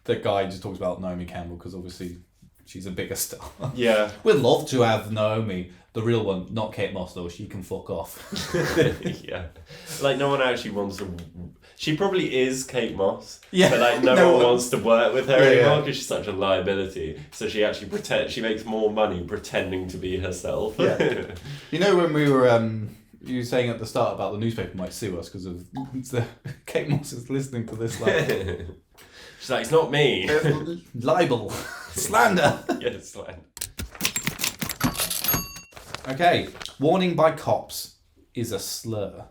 the guy just talks about Naomi Campbell because obviously she's a bigger star. Yeah. We'd love to have Naomi, the real one, not Kate Moss though. She can fuck off. Yeah. Like no one actually wants to. She probably is Kate Moss. Yeah. But like no one wants to work with her Yeah, anymore yeah. because she's such a liability. So she actually she makes more money pretending to be herself. Yeah. You know when we were you were saying at the start about the newspaper might sue us because of Kate Moss is listening to this like She's like, it's not me. libel, slander. Yes, like. Okay, warning by cops is a slur.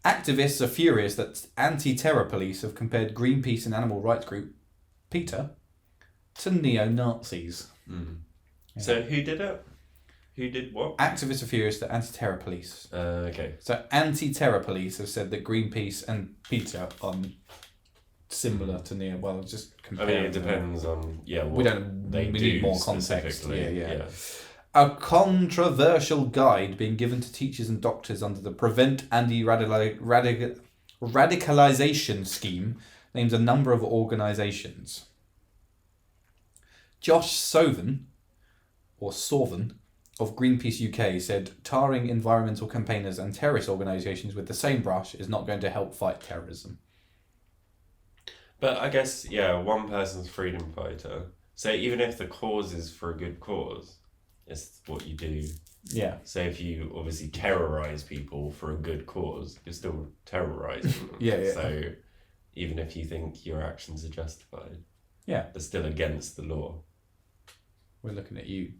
Activists are furious that anti-terror police have compared Greenpeace and animal rights group PETA to neo-Nazis. Mm. Yeah. So who did it? Who did what? Activists are furious that anti-terror police. Okay. So anti-terror police have said that Greenpeace and PETA are similar to neo. Well, just I compare. mean, it depends on what We don't. they we do need more context. specifically. Yeah. A controversial guide being given to teachers and doctors under the Prevent Radicalization Scheme names a number of organisations. Josh Soven, or Sorven, of Greenpeace UK said tarring environmental campaigners and terrorist organisations with the same brush is not going to help fight terrorism. But I guess, one person's freedom fighter. So even if the cause is for a good cause, it's what you do. Yeah. So if you obviously terrorise people for a good cause, you're still terrorising them. Yeah. So even if you think your actions are justified, Yeah. they're still against the law. We're looking at you.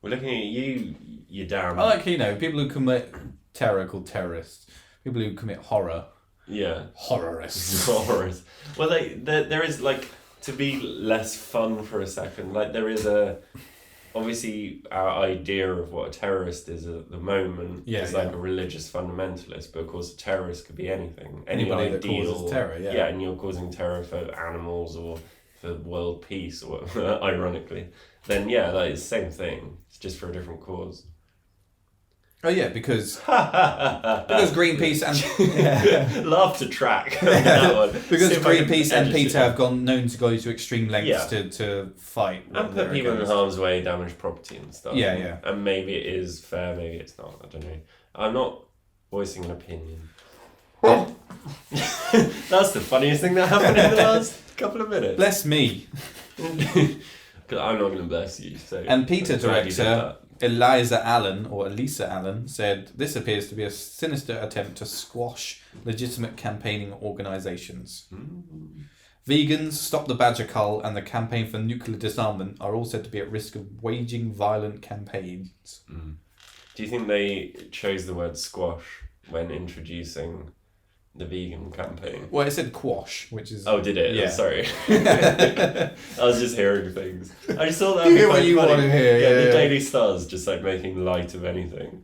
We're looking at you, you damn... I like, people who commit terror called terrorists. People who commit horror. Yeah. Horrorists. Horrors. Well, there is, like, to be less fun for a second, like, there is obviously our idea of what a terrorist is at the moment is like a religious fundamentalist, but of course a terrorist could be anything. Anybody that causes terror, yeah. Yeah, and you're causing terror for animals or for world peace, or ironically, then like it's the same thing. It's just for a different cause. Oh yeah, because Greenpeace and love to track that one. Because See if I can Greenpeace and edit it. PETA have gone known to go to extreme lengths Yeah. to fight And put people in harm's way, damage property and stuff. Yeah, yeah. And maybe it is fair, maybe it's not. I don't know. I'm not voicing an opinion. That's the funniest thing that happened in the last couple of minutes. Bless me. 'Cause I'm not going to bless you. So And PETA I'm glad you did director that. Elisa Allen said this appears to be a sinister attempt to squash legitimate campaigning organisations. Vegans, Stop the Badger Cull, and the Campaign for Nuclear Disarmament are all said to be at risk of waging violent campaigns. Do you think they chose the word squash when introducing the vegan campaign? Well, it said quash, which is... Oh, did it? Yeah. Oh, sorry. I was just hearing things. I just thought that You would be hear what quite you funny. want to hear, Yeah, yeah, the yeah. Daily Star's just like making light of anything.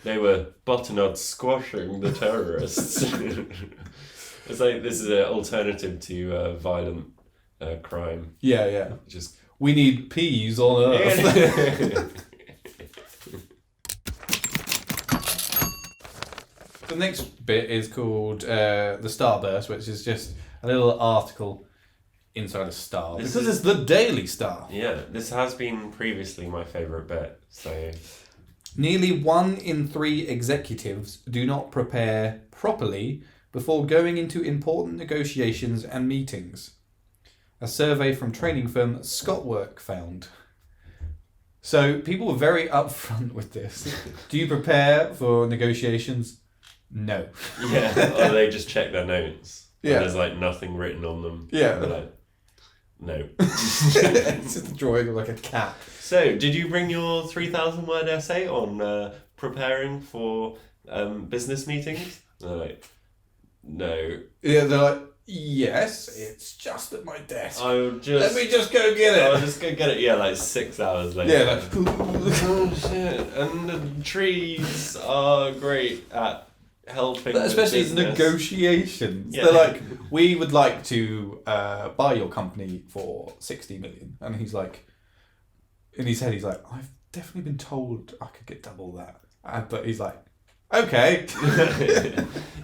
They were butternut squashing the terrorists. It's like this is an alternative to violent crime. Yeah. Just We need peas on Earth. The next bit is called the Starburst, which is just a little article inside a star. This Because is- it's the Daily Star. Yeah, this has been previously my favourite bit. So Nearly 1 in 3 executives do not prepare properly before going into important negotiations and meetings. A survey from training firm Scottwork found. So people were very upfront with this. Do you prepare for negotiations? No. yeah, or they just check their notes. Yeah. And there's like nothing written on them. Yeah. And they're like, no. It's just a drawing of like a cat. So, did you bring your 3,000 word essay on preparing for business meetings? And they're like, no. Yeah, they're like, yes, it's just at my desk. I'll just. Let me just go get I'll it. just go get it. Yeah, like 6 hours later. Yeah, like, Oh shit! And the trees are great at helping. but especially with business. negotiations. Yeah. They're like, we would like to buy your company for 60 million. And he's like, in his head, he's like, I've definitely been told I could get double that. But he's like, okay.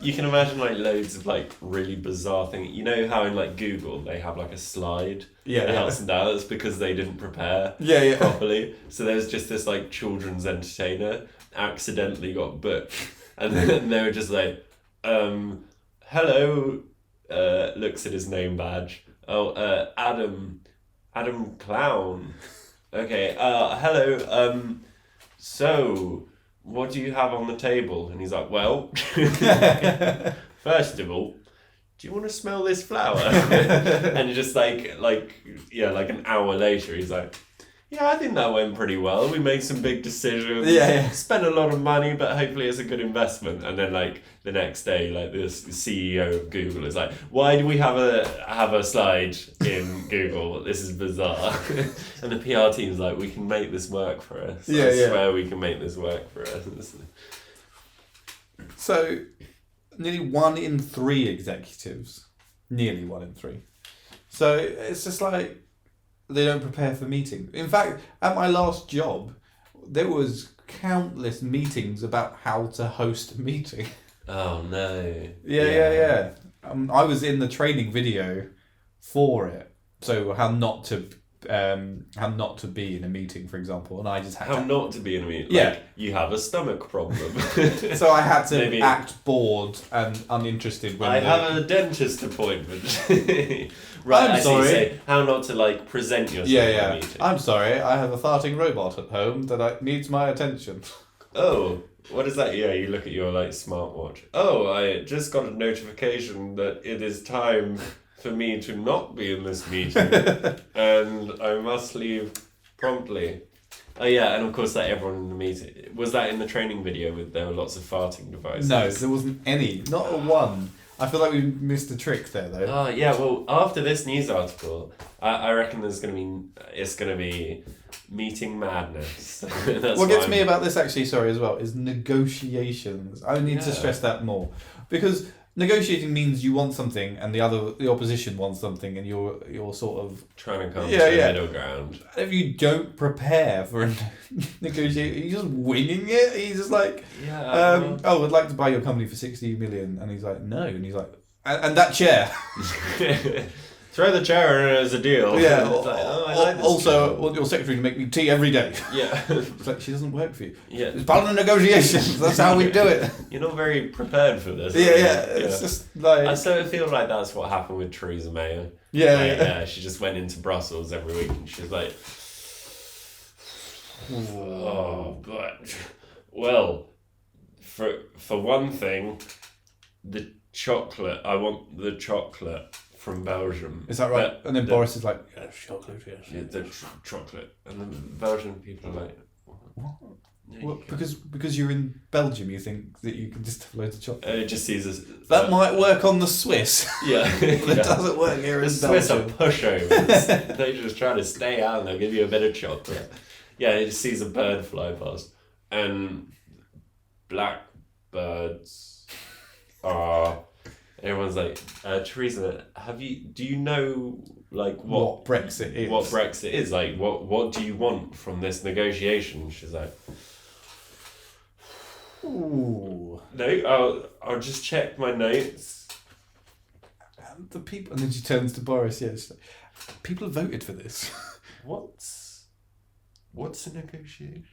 You can imagine like loads of like really bizarre things. You know how in like Google they have like a slide Yeah, that yeah. helps them down. That's because they didn't prepare Yeah. properly. So there's just this like children's entertainer accidentally got booked, and then they were just like, hello, looks at his name badge. Oh, Adam Clown. Okay. Hello. So, what do you have on the table? And he's like, well, first of all, do you want to smell this flower? And just like an hour later, he's like, yeah, I think that went pretty well. We made some big decisions. Yeah. Spent a lot of money, but hopefully it's a good investment. And then like the next day, like this CEO of Google is like, why do we have a slide in Google? This is bizarre. And the PR team's like, we can make this work for us. Yeah, I yeah. swear we can make this work for us. So, nearly 1 in 3 executives. Nearly 1 in 3. So, it's just like, they don't prepare for meetings. In fact, at my last job, there was countless meetings about how to host a meeting. Oh no. Yeah. I was in the training video for it. So how not to be in a meeting, for example, and I just had How to, not to be in a meeting. Yeah. Like, you have a stomach problem. so I had to Maybe- act bored and uninterested when I the- have a dentist appointment. Right, I'm I see. sorry. So how not to like present yourself in a Yeah. meeting. I'm sorry, I have a farting robot at home that needs my attention. Oh, what is that? Yeah, you look at your like smartwatch. Oh, I just got a notification that it is time for me to not be in this meeting and I must leave promptly. Oh yeah, and of course like everyone in the meeting. Was that in the training video with there were lots of farting devices? No, there wasn't any. Not a one. I feel like we missed a trick there, though. Oh yeah, well after this news article, I reckon it's gonna be meeting madness. That's What gets I'm- me about this, actually, sorry, as well, is negotiations. I need to Yeah. stress that more. Because negotiating means you want something and the opposition wants something, and you're sort of trying to come to a middle ground. If you don't prepare for a negotiation, you're just winging it. He's just like, I'd like to buy your company for 60 million, and he's like, no, and he's like, and that chair. Throw the chair in as a deal. Yeah. It's like, I like this also, I want your secretary to make me tea every day. Yeah. It's like, she doesn't work for you. Yeah. It's part of the negotiations. That's how we do it. You're not very prepared for this. Yeah. It's just like... I sort of feel like that's what happened with Theresa May. Yeah. She just went into Brussels every week and she was like, oh, but... Well, for one thing, the chocolate, I want the chocolate from Belgium. Is that right? And then Boris is like, yes, chocolate, yes. Yeah, the chocolate. And the Belgian people are like, what? No, Well, because you're in Belgium, you think that you can just have loads of chocolate. it just sees us. That might work on the Swiss. Yeah. But it doesn't work here in The Swiss are Belgium. pushovers. They just try to stay out and they'll give you a bit of chocolate. Yeah, it just sees a bird fly past. And blackbirds are... Everyone's like, Theresa, do you know like What Brexit is? What Brexit is? Like, what do you want from this negotiation? She's like, Ooh. no, I'll just check my notes. And the people, and then she turns to Boris. Yeah, she's like, people have voted for this. What's a negotiation?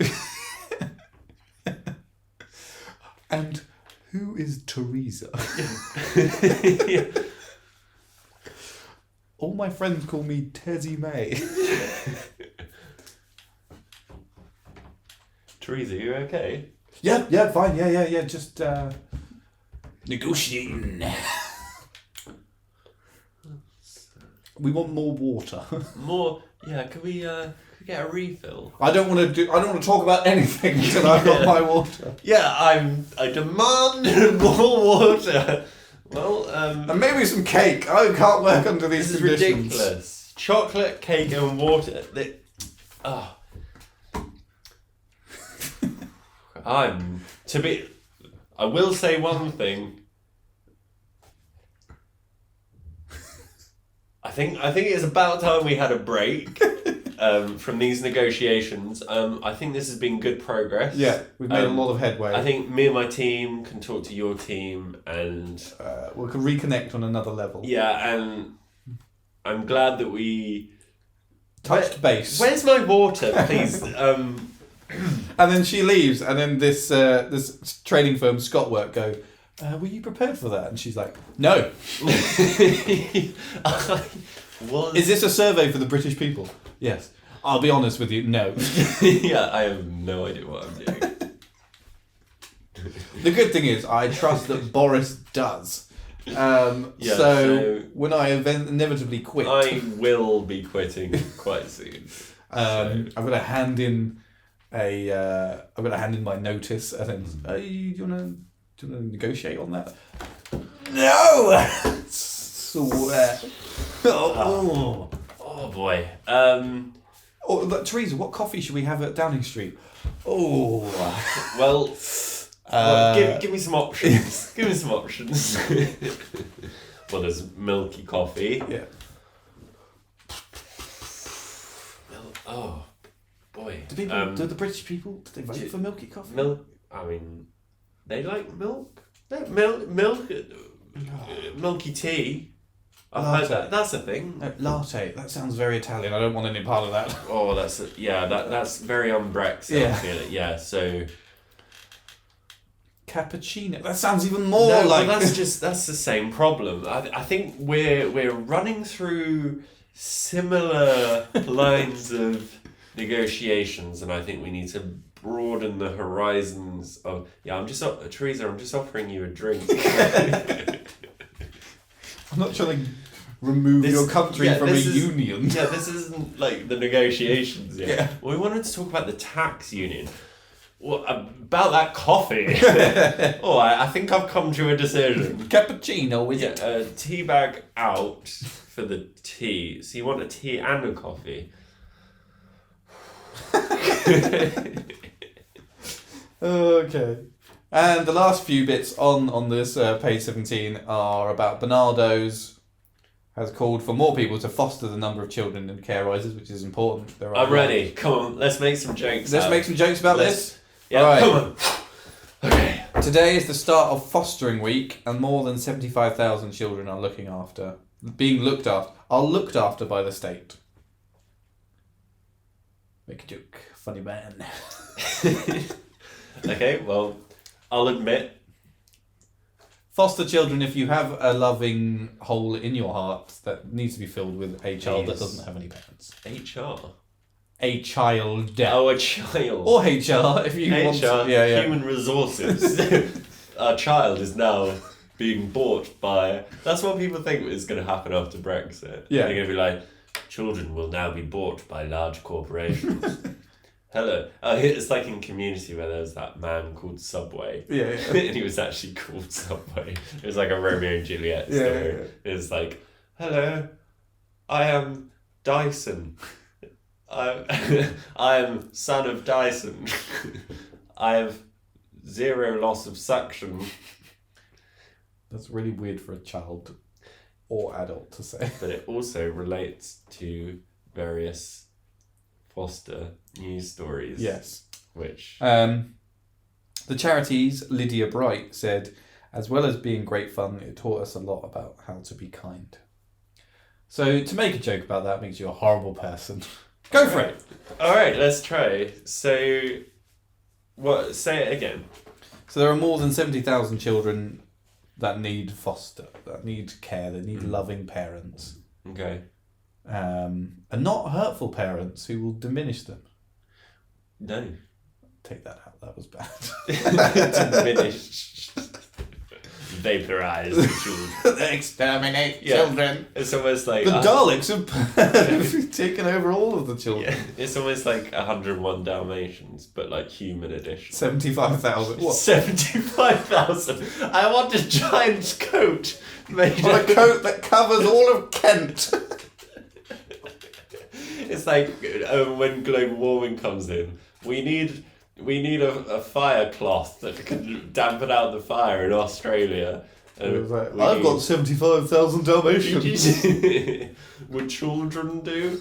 And who is Theresa? Yeah. All my friends call me Tezzy May. Theresa, you okay? Yeah, fine. Yeah. Just negotiating. We want more water. More, yeah. Could we get a refill? I don't want to talk about anything until I've got my water. Yeah, I demand more water. Well, And maybe some cake. I can't work under these this is conditions. ridiculous. Chocolate, cake, and water. I will say one thing. I think it's about time we had a break from these negotiations. I think this has been good progress. Yeah, we've made a lot of headway. I think me and my team can talk to your team and we can reconnect on another level. yeah, and I'm glad that we Touched base. Where's my water, please? And then she leaves, and then this trading firm, Scottwork, go, were you prepared for that? And she's like, no. Is this a survey for the British people? Yes. I'll be honest with you, no. Yeah, I have no idea what I'm doing. The good thing is, I trust that Boris does. So when I inevitably quit... I will be quitting quite soon. I'm going to hand in my notice, and then, do you want to negotiate on that? No! Swear. Oh boy. Theresa, what coffee should we have at Downing Street? Oh. Well, give me some options. Give me some options. Well, there's milky coffee. Yeah. Oh, boy. Do the British people, do they vote for milky coffee? Milk. I mean, they like milk. Milky tea. I've heard that. That's a thing. No, latte. That sounds very Italian. I don't want any part of that. Oh, that's very un-Brexit. Yeah. I feel it. Yeah. So. Cappuccino. That sounds even more But that's the same problem. I think we're running through similar lines of negotiations, and I think we need to broaden the horizons of. Yeah, Theresa, I'm just offering you a drink. I'm not trying to remove your country from a union. Yeah, this isn't like the negotiations yet. Yeah. Well, we wanted to talk about the tax union. Well, about that coffee. I think I've come to a decision. Cappuccino, is it? Tea bag out for the tea. So you want a tea and a coffee? Okay. And the last few bits on this page 17 are about Bernardo's has called for more people to foster the number of children in care rises, which is important. I'm ready. Come on, let's make some jokes. Let's make some jokes about this. Yeah, right. come on. Okay. Today is the start of fostering week, and more than 75,000 children are being looked after by the state. Make a joke, funny man. Okay, well, I'll admit. Foster children if you have a loving hole in your heart that needs to be filled with a child that doesn't have any parents. HR. A child. Oh, a child. Or HR if you want to. Yeah. Human resources. Our child is now being bought by... That's what people think is going to happen after Brexit. Yeah. They're going to be like, children will now be bought by large corporations. Hello. Oh, it's like in Community where there's that man called Subway. Yeah. And he was actually called Subway. It was like a Romeo and Juliet story. Yeah. It was like, hello, I am Dyson. I am son of Dyson. I have 0 loss of suction. That's really weird for a child or adult to say. But it also relates to various foster news stories. Yes. Which... The charity's Lydia Bright said, as well as being great fun, it taught us a lot about how to be kind. So to make a joke about that makes you a horrible person. Go for it. All right, let's try. So, what? Say it again. So there are more than 70,000 children that need foster, that need care, that need loving parents. Okay. And not hurtful parents who will diminish them. No. Take that out. That was bad. Diminish. Vaporize the children. Exterminate children. It's almost like... The Daleks have taken over all of the children. Yeah, it's almost like 101 Dalmatians, but like human edition. 75,000. What? 75,000. I want a giant coat made On a coat that covers all of Kent. It's like when global warming comes in, we need a fire cloth that can dampen out the fire in Australia. I've got 75,000 Dalmatians. Would children do?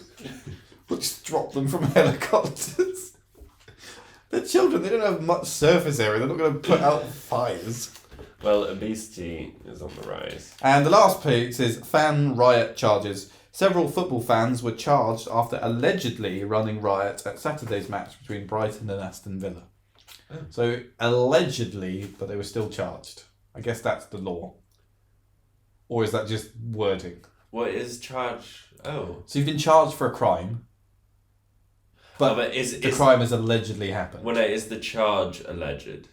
We'll just drop them from helicopters. They're children, they don't have much surface area, they're not going to put out fires. Well, obesity is on the rise. And the last page says fan riot charges. Several football fans were charged after allegedly running riot at Saturday's match between Brighton and Aston Villa. Oh. So, allegedly, but they were still charged. I guess that's the law. Or is that just wording? What is charge? Oh. So you've been charged for a crime, but the crime has allegedly happened. Well, no, is the charge alleged?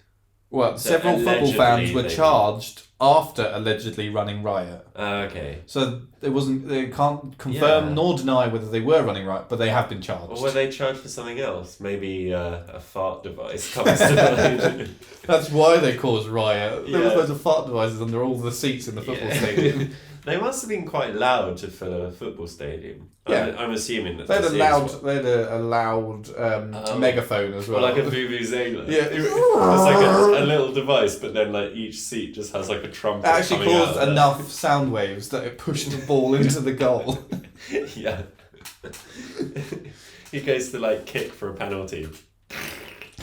Well, So several football fans were they- charged after allegedly running riot. Okay. So they can't confirm Yeah. nor deny whether they were running riot, but they have been charged. Or were they charged for something else? Maybe a fart device comes to mind. That's why they caused riot. There was Yeah. loads of fart devices under all the seats in the football stadium. They must have been quite loud to fill a football stadium. Yeah. I'm assuming that They had this a is loud megaphone as well. Or like a vuvuzela. Yeah. It's like a little device, but then like each seat just has like a trumpet. It actually coming caused out of enough sound waves that it pushed the ball into the goal. it. Yeah. He goes to like kick for a penalty.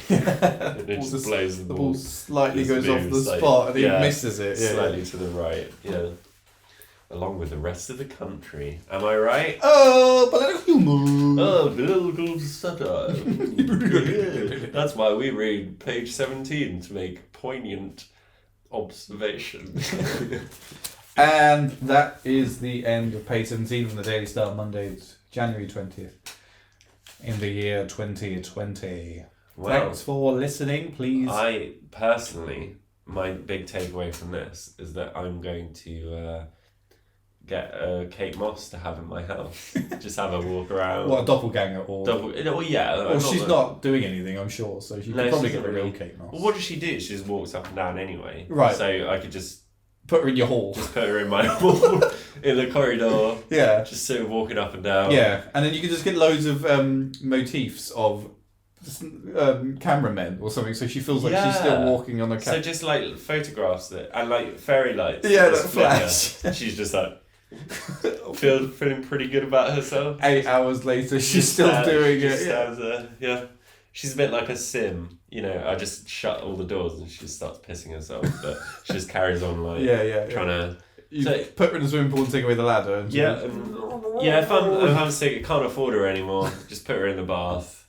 And it just blows the The ball. ball slightly Just goes off the moves, like, spot and he yeah, misses it. Yeah. Slightly to the right. Yeah. Along with the rest of the country. Am I right? Oh, political humour. Oh, political satire. Yeah. That's why we read page 17 to make poignant observation. And that is the end of page 17 from the Daily Star, Monday, January 20th, in the year 2020. Wow. Thanks for listening, please. I personally, my big takeaway from this is that I'm going to get Kate Moss to have in my house. Just have her walk around. What, a doppelganger? Or yeah. Well, she's not doing anything, I'm sure, so she could probably get the real Kate Moss. Well, what does she do? She just walks up and down anyway. Right. So I could just Put her in your hall. put her in my hall, in the corridor, Yeah. just sort of walking up and down. Yeah, and then you can just get loads of motifs of cameramen or something, so she feels like she's still walking on a So just like photographs it and like fairy lights. Yeah, that just flash. flicker. She's just like feeling pretty good about herself. 8 hours later, she's still doing it. Stands there. Yeah. She's a bit like a sim, you know. I just shut all the doors and she just starts pissing herself, but she just carries on like trying to. You put her in a swimming pool and take away the ladder. And if I'm sick, I can't afford her anymore. Just put her in the bath.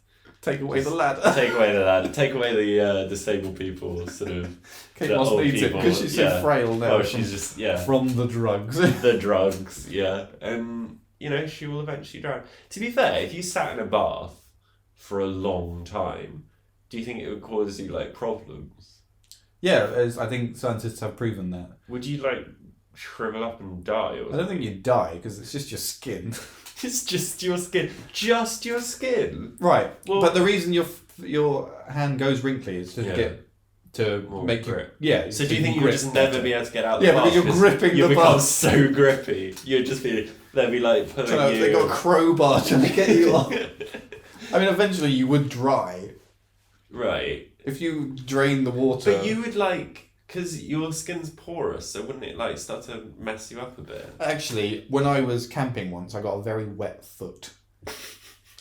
Take away the ladder. Take away the ladder. Take away the disabled people, sort of. Kate Moss needs it because she's so frail now. Oh, she's just from the drugs. The drugs, yeah, and you know she will eventually drown. To be fair, if you sat in a bath for a long time, do you think it would cause you like problems? Yeah, I think scientists have proven that. Would you like shrivel up and die? Or I don't think you'd die because it's just your skin. It's just your skin. Just your skin. Right. Well, but the reason your hand goes wrinkly is to make grip. So do you think you would just never be able to get out of the bath? bath? Yeah, because you're gripping the bath. You become so grippy. You'd just be... They'd be like pulling you... They got a crowbar trying to get you off. I mean, eventually you would dry. Right. If you drain the water... But you would like... Because your skin's porous, so wouldn't it like start to mess you up a bit? Actually, when I was camping once, I got a very wet foot.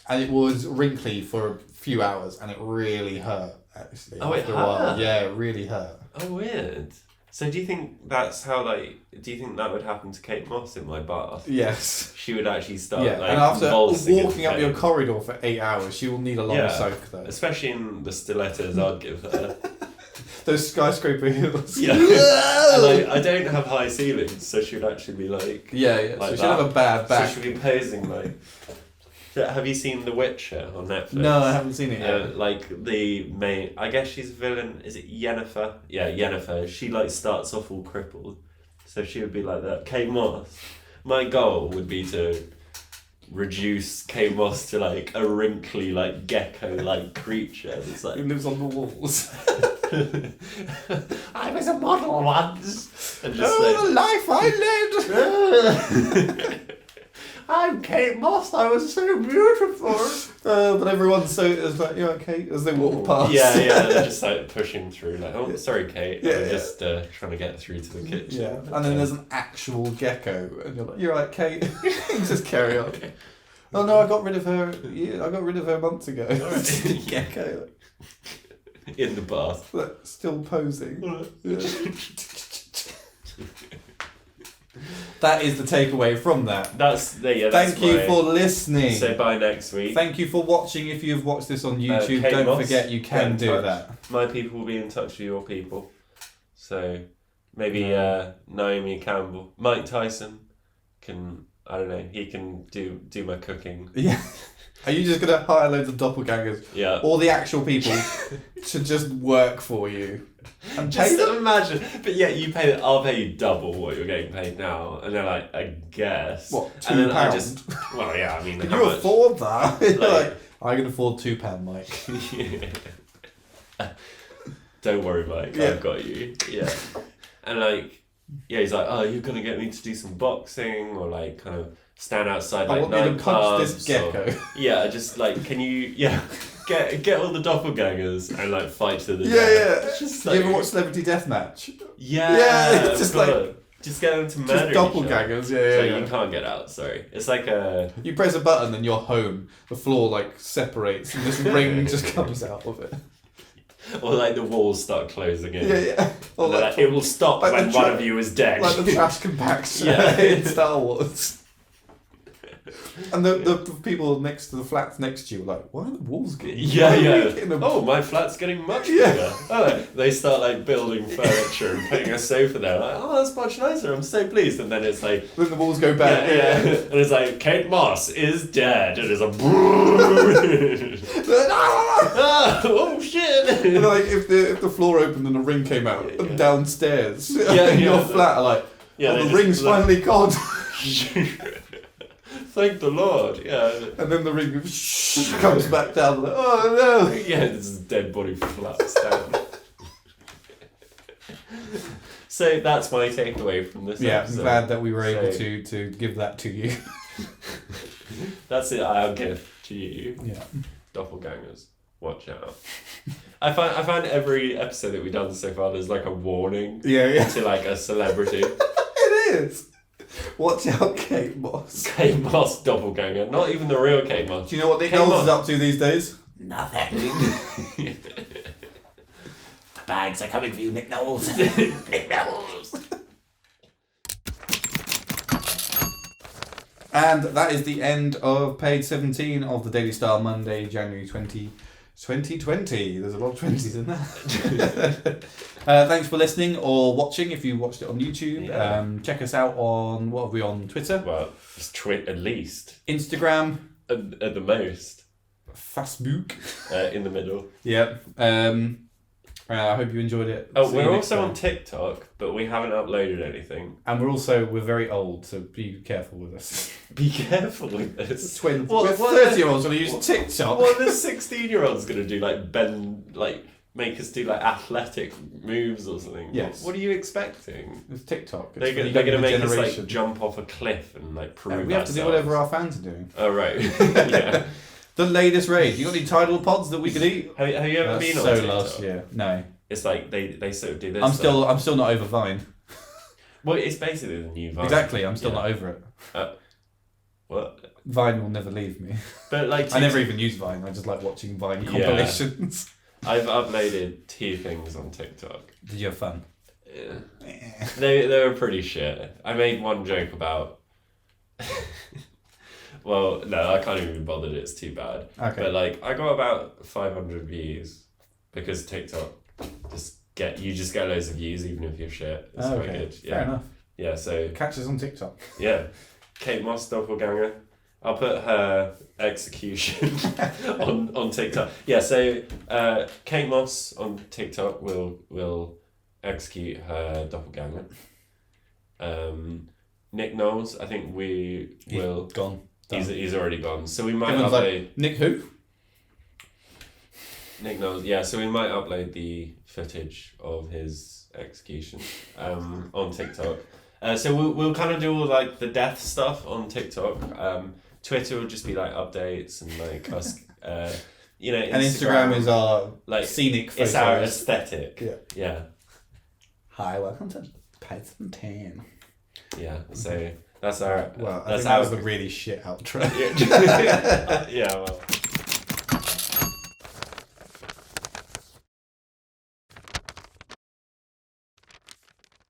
And it was wrinkly for a few hours, and it really hurt, actually. Oh, it hurt? Yeah, it really hurt. Oh, weird. So do you think that's how, like... Do you think that would happen to Kate Moss in my bath? Yes. She would actually start, and after walking up your corridor for 8 hours, she will need a long soak, though. Especially in the stilettos I'd give her. Those skyscraper heels. Yeah. And like, I don't have high ceilings, so she would actually be like... Yeah. Like so she'd have a bad back. So she'd be posing like... Have you seen The Witcher on Netflix? No, I haven't seen it yet. Like the main... I guess she's a villain. Is it Yennefer? Yeah, Yennefer. She like starts off all crippled. So she would be like that. Kate Moss. My goal would be to reduce Kate Moss to like a wrinkly like gecko-like creature that's like... Who lives on the walls. I was a model once. And just the life I led. I'm Kate Moss. I was so beautiful. But everyone's so it's like, you okay, as they walk past. Yeah, they're just like pushing through. Like, oh, sorry, Kate. I'm just trying to get through to the kitchen. Yeah, and then there's an actual gecko, and you're like, you're right, Kate. Just carry on. Oh no, I got rid of her. Yeah, I got rid of her months ago. Right. Gecko. In the bath. Still posing. That is the takeaway from that. Thank you for listening. Say bye next week. Thank you for watching. If you've watched this on YouTube, don't forget you can do that. My people will be in touch with your people. So maybe Naomi Campbell, Mike Tyson can... I don't know. He can do my cooking. Yeah. Are you just gonna hire loads of doppelgangers? Yeah. Or the actual people to just work for you and just imagine. But yeah, I'll pay you double what you're getting paid now, and they're like, I guess. What, £2? Well, yeah. I mean, can you afford that? Like, I can afford £2, Mike. Don't worry, Mike. I've got you. Yeah. And like. Yeah, he's like, oh, you're going to get me to do some boxing or like kind of stand outside like nightclubs. I want you to punch this gecko. Just like, can you, get all the doppelgangers and like fight to the death. Yeah. It's just like, you ever watch Celebrity Deathmatch? Yeah. It's just like, just get them to murder just doppelgangers, So you can't get out, sorry. It's like you press a button and you're home. The floor like separates and this ring just comes out of it. Or like the walls start closing in. Yeah. Or like, it will stop when one of you is dead. Like the trash compacts in Star Wars. And the people next to the flats next to you are like, why are the walls getting Oh, my flat's getting much bigger. Oh, they start like building furniture and putting a sofa there. Like, oh, that's much nicer. I'm so pleased. And then it's like... Then the walls go back. Yeah. And it's like, Kate Moss is dead. And it's a... oh, shit. And like, if the floor opened and a ring came out downstairs, your flat are like, the ring's finally gone. Thank the Lord, And then the ring comes back down, like, oh no! Yeah, this dead body flaps down. So that's my takeaway from this episode. I'm glad that we were able to give that to you. That's it, I'll give to you. Yeah. Doppelgangers. watch out. I find every episode that we've done so far, there's like a warning Yeah. to like a celebrity. It is. Watch out, Kate Moss. Kate Moss doppelganger. Not even the real Kate Moss. Do you know what Nick Kate Knowles Moss. is up to these days? Nothing. The bags are coming for you, Nick Knowles. Nick Knowles. And that is the end of page 17 of the Daily Star, Monday, January 2020. There's a lot of 20s in there. Thanks for listening or watching if you watched it on YouTube. Yeah. Check us out on, what are we on, Twitter? Well, just at least. Instagram. At the most. Facebook. In the middle. Yep. I hope you enjoyed it. Oh, See we're you next also time. on TikTok, but we haven't uploaded anything. And we're very old, so be careful with us. Be careful with this. We're What 30-years going to use TikTok. What are the 16-year-olds going to do? Make us do like athletic moves or something? Yes. What are you expecting? It's TikTok. It's They're for the going to younger make us generation. like jump off a cliff and like prove We have to do ourselves. whatever our fans are doing. Oh, right. Yeah. The latest rage. You got any tidal pods that we could eat? Have you ever That's been on so TikTok? last year. No. It's like they sort of do this. I'm still not over Vine. Well, it's basically the new Vine. Exactly. I'm still Yeah. not over it. What? Vine will never leave me. But like I never even use Vine. I just like watching Vine compilations. I've uploaded 2 things on TikTok. Did you have fun? Yeah. They were pretty shit. I made one joke about. Well, no, I can't even bother. It's too bad. Okay. But like, I got about 500 views because TikTok you just get loads of views even if you're shit. It's quite good. Yeah. Fair enough. Yeah. So Catch us on TikTok. yeah, Kate Moss doppelganger. I'll put her execution on TikTok. Yeah. So Kate Moss on TikTok will execute her doppelganger. Nick Knowles, I think we will. Gone. Done. He's already gone. So we might Everyone's upload like, Nick who? Nick Knowles. Yeah, so we might upload the footage of his execution on TikTok. So we'll kind of do all like the death stuff on TikTok. Twitter will just be like updates and like us. And Instagram is our like scenic photos. It's our aesthetic. Yeah. Yeah. Hi, welcome to page 17. Yeah. So that's our. Well, I that's think that was the really shit outro. Yeah. Yeah. Well.